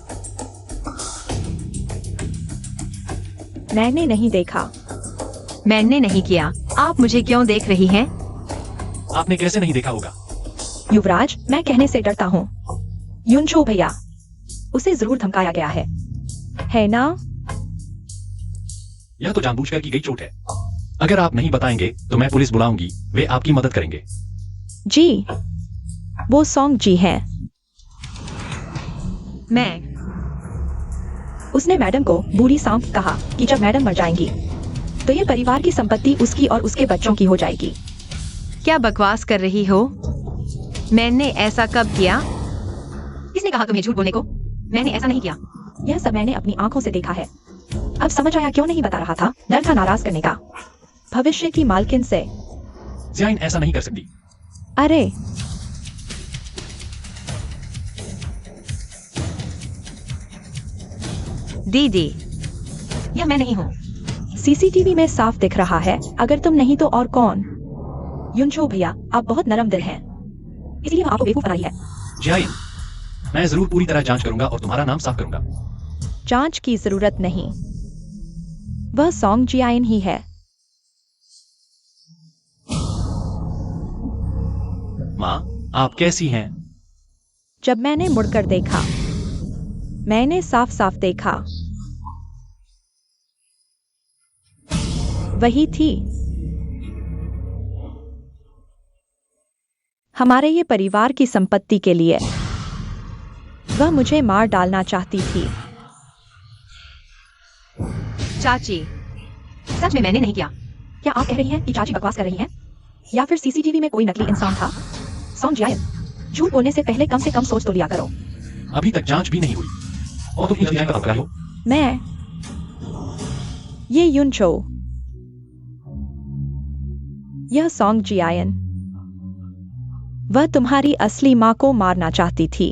[SPEAKER 5] मैंने नहीं देखा।
[SPEAKER 1] मैंने नहीं किया। आप मुझे क्यों देख रही हैं?
[SPEAKER 4] आपने कैसे नहीं देखा होगा?
[SPEAKER 5] युवराज, मैं कहने से डरता हूँ। युनचो भैया, उसे जरूर धमकाया गया है ना?
[SPEAKER 4] यह तो जानबूझकर की गई चोट है। अगर आप नहीं बताएंगे तो मैं पुलिस बुलाऊंगी, वे आपकी मदद करेंगे।
[SPEAKER 5] जी, वो सोंग जी हैं।
[SPEAKER 1] मैं
[SPEAKER 5] उसने मैडम को बूढ़ी सांप कहा कि जब मैडम मर जाएंगी तो ये परिवार की संपत्ति उसकी और उसके बच्चों की हो जाएगी।
[SPEAKER 1] क्या बकवास कर रही हो? मैंने ऐसा कब किया? किसने कहा तुम्हें झूठ बोलने को? मैंने ऐसा नहीं किया।
[SPEAKER 5] यह सब मैंने अपनी आंखों से देखा है। अब समझ आया क्यों नहीं बता रहा था। डर था नाराज करने का। भविष्य की मालकिन से।
[SPEAKER 4] ज़ाइन ऐसा नहीं कर सकती।
[SPEAKER 5] अरे
[SPEAKER 1] दीदी, यह मैं नहीं हूँ।
[SPEAKER 5] सीसीटीवी में साफ दिख रहा है, अगर तुम नहीं तो और कौन? युनचो भैया, आप बहुत नरम दिल हैं, इसलिए हम आपको बेवकूफ बनाई है।
[SPEAKER 4] जियाइन, मैं जरूर पूरी तरह जांच करूंगा और तुम्हारा नाम साफ करूंगा।
[SPEAKER 5] जांच की जरूरत नहीं, वह सॉन्ग जियाइन ही है।
[SPEAKER 4] माँ, आप कैसी हैं?
[SPEAKER 5] जब मैंने मुड़कर देखा, मैंने साफ साफ देखा, वही थी। हमारे ये परिवार की संपत्ति के लिए वह मुझे मार डालना चाहती थी।
[SPEAKER 1] चाची, सच में मैंने नहीं किया।
[SPEAKER 5] क्या आप कह रही हैं कि चाची बकवास कर रही हैं? या फिर सीसीटीवी में कोई नकली इंसान था? सॉन्ग जियाइन, झूठ बोलने से पहले कम से कम सोच तो लिया करो।
[SPEAKER 4] अभी तक जांच भी नहीं हुई और तुम मुझे जियाइन का हो।
[SPEAKER 5] मैं ये युनचो, यह सॉन्ग जियाइन, वह तुम्हारी असली मां को मारना चाहती थी।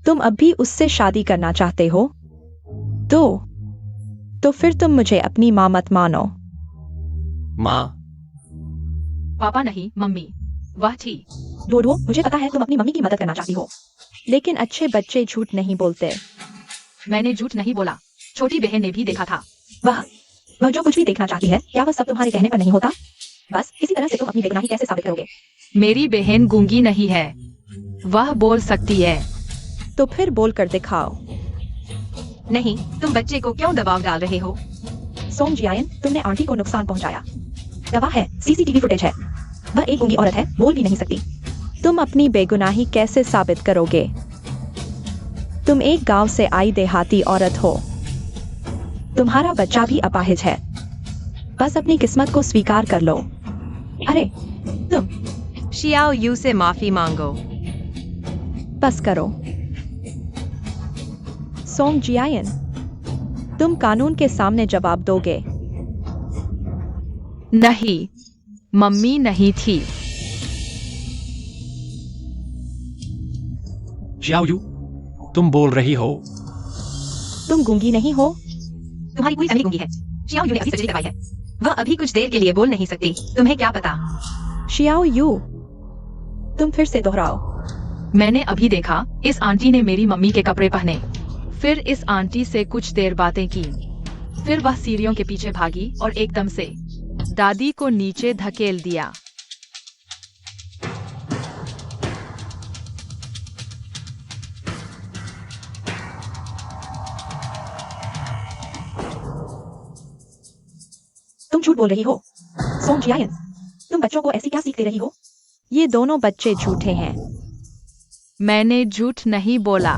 [SPEAKER 5] तुम अब भी उससे शादी करना चाहते हो? तो फिर तुम मुझे अपनी मां मत मानो।
[SPEAKER 4] माँ,
[SPEAKER 3] पापा नहीं, मम्मी। वह थी।
[SPEAKER 5] डोडो, मुझे पता है तुम अपनी मम्मी की मदद करना चाहती हो, लेकिन अच्छे बच्चे झूठ नहीं बोलते।
[SPEAKER 3] मैंने झूठ नहीं बोला, छोटी बहन ने भी देखा था।
[SPEAKER 5] वह जो कुछ भी देखना चाहती है, क्या वह सब तुम्हारे कहने पर नहीं होता? बस इसी तरह से तुम अपनी बेगुनाही कैसे साबित करोगे?
[SPEAKER 3] मेरी बहन गूंगी नहीं है, वह बोल सकती है।
[SPEAKER 5] तो फिर बोल कर दिखाओ।
[SPEAKER 1] नहीं, तुम बच्चे को क्यों दबाव डाल रहे हो?
[SPEAKER 5] सॉन्ग जियाइन, तुमने आंटी को नुकसान पहुंचाया। गवाह है, सीसीटीवी फुटेज है। वह एक गूंगी औरत है, बोल भी नहीं सकती। तुम अपनी बेगुनाही कैसे साबित करोगे? तुम एक गांव से आई देहाती औरत हो। तुम्हारा बच्चा भी अपाहिज है। बस अपनी किस्मत को स्वीकार कर लो। अरे तुम
[SPEAKER 1] शियाओ यू से माफी मांगो।
[SPEAKER 5] बस करो। सॉन्ग जियाइन, तुम कानून के सामने जवाब दोगे।
[SPEAKER 3] नहीं, मम्मी नहीं थी।
[SPEAKER 4] जियाओ, तुम बोल रही हो?
[SPEAKER 5] तुम गूंगी नहीं हो।
[SPEAKER 1] तुम्हारी पूरी फैमिली गूंगी है। शियाओ यू ने अभी सर्जरी करवाई है। वह अभी कुछ देर के लिए बोल नहीं सकती। तुम्हें क्या पता?
[SPEAKER 5] शियाओ यू, तुम फिर से दोहराओ।
[SPEAKER 3] मैंने अभी देखा, इस आंटी ने मेरी मम्मी के कपड़े पहने, फिर इस आंटी से कुछ देर बातें की, फिर वह सीढ़ियों के पीछे भागी और एकदम से दादी को नीचे धकेल दिया।
[SPEAKER 5] तुम झूठ बोल रही हो। सॉन्ग जियाइन, तुम बच्चों को ऐसी क्या सीख दे रही हो? ये दोनों बच्चे झूठे हैं।
[SPEAKER 3] मैंने झूठ नहीं बोला।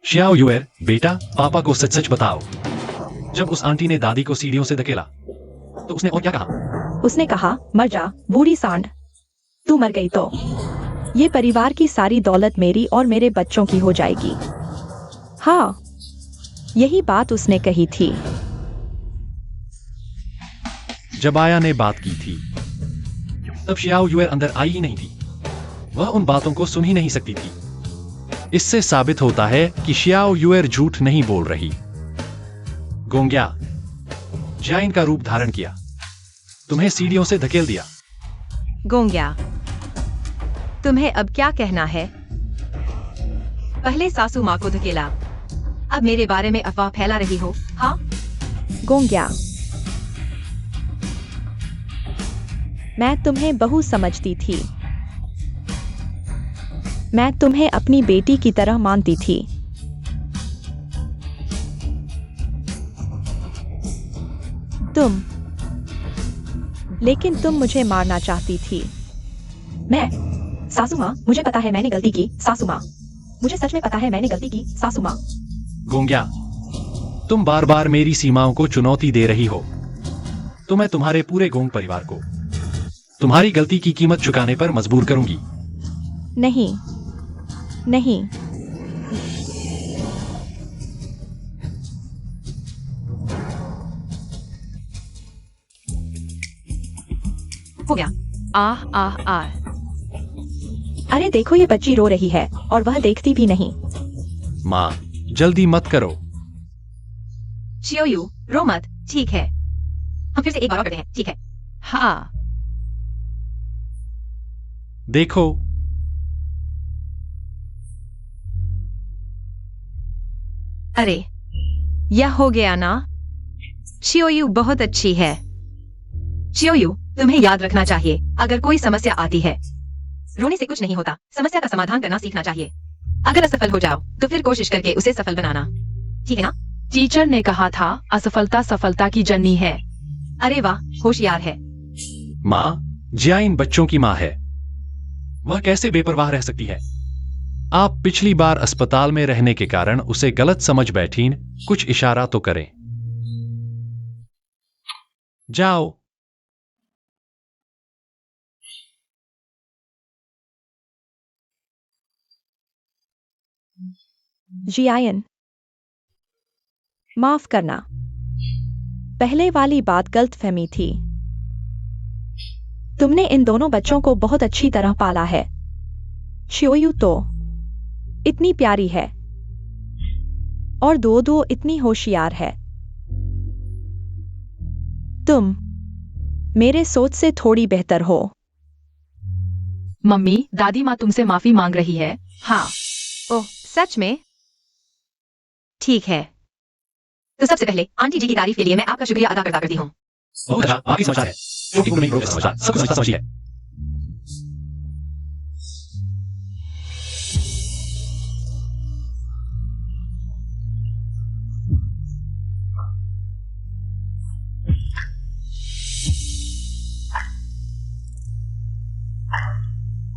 [SPEAKER 4] शियाओ युएर, बेटा, पापा को सच सच बताओ। जब उस आंटी ने दादी को सीढ़ियों से धकेला, तो उसने और क्या कहा?
[SPEAKER 5] उसने कहा, मर जा बूढ़ी सांड। तू मर गई तो ये परिवार की सारी दौलत मेरी और मेरे बच्चों की हो जाएगी। हाँ, यही बात उसने कही थी।
[SPEAKER 4] जब आया ने बात की थी, तब शियाओ युएर अंदर आई ही नहीं थी। वह उन बातों को सुन ही नहीं सकती थी। इससे साबित होता है कि शियाओ युएर झूठ नहीं बोल रही। गोंग्या, जियाइन का रूप धारण किया, तुम्हें सीढ़ियों से धकेल दिया।
[SPEAKER 1] गोंग्या, तुम्हें अब क्या कहना है? पहले सासू माँ को धकेला, अब मेरे बारे में अफवाह फैला रही हो? हाँ?
[SPEAKER 5] गोंग्या, मैं तुम्हें बहू समझती थी। मैं तुम्हें अपनी बेटी की तरह मानती थी। लेकिन तुम मुझे मारना चाहती थी। मैं? सासू माँ, मुझे पता है मैंने गलती की, सासू माँ। मुझे सच में पता है मैंने गलती की, सासू माँ।
[SPEAKER 4] गोंग्या, तुम बार बार मेरी सीमाओं को चुनौती दे रही हो, तो मैं तुम्हारे पूरे गोंग परिवार को तुम्हारी गलती की कीमत चुकाने पर मजबूर करूंगी।
[SPEAKER 5] नहीं, नहीं।
[SPEAKER 1] हो गया।
[SPEAKER 3] आह आह आह।
[SPEAKER 5] अरे देखो, ये बच्ची रो रही है और वह देखती भी नहीं।
[SPEAKER 4] माँ,
[SPEAKER 6] जल्दी मत करो।
[SPEAKER 1] शियोयू, रो मत, ठीक है। हम फिर से एक बार और करते हैं, ठीक है?
[SPEAKER 3] हाँ,
[SPEAKER 6] देखो,
[SPEAKER 1] अरे, यह हो गया ना? शियोयू बहुत अच्छी है। शियोयू, तुम्हें याद रखना चाहिए, अगर कोई समस्या आती है, रोने से कुछ नहीं होता, समस्या का समाधान करना सीखना चाहिए। अगर असफल हो जाओ, तो फिर कोशिश करके उसे सफल बनाना, ठीक है ना?
[SPEAKER 3] टीचर ने कहा था असफलता सफलता की जर्नी है।
[SPEAKER 1] अरे वाह, होशियार है।
[SPEAKER 6] माँ, जियाइन बच्चों की माँ है। वह कैसे बेपरवाह रह सकती है? आप पिछली बार अस्पताल में रहने के कारण उसे गलत समझ बैठीं, कुछ इशारा तो करें। जाओ।
[SPEAKER 5] जियायन, माफ करना, पहले वाली बात गलतफहमी थी। तुमने इन दोनों बच्चों को बहुत अच्छी तरह पाला है। शियोयू तो इतनी प्यारी है और दो इतनी होशियार है। तुम मेरे सोच से थोड़ी बेहतर हो।
[SPEAKER 3] मम्मी, दादी माँ तुमसे माफी मांग रही है। हाँ,
[SPEAKER 1] ओह, सच में? ठीक है। तो सबसे पहले आंटी जी की तारीफ के लिए मैं आपका शुक्रिया अदा करती हूँ।
[SPEAKER 4] बहुत अच्छा, आपकी समझदार है। छोटी उम्र में ग्रोथ का समझदार, सब कुछ समझता समझी है।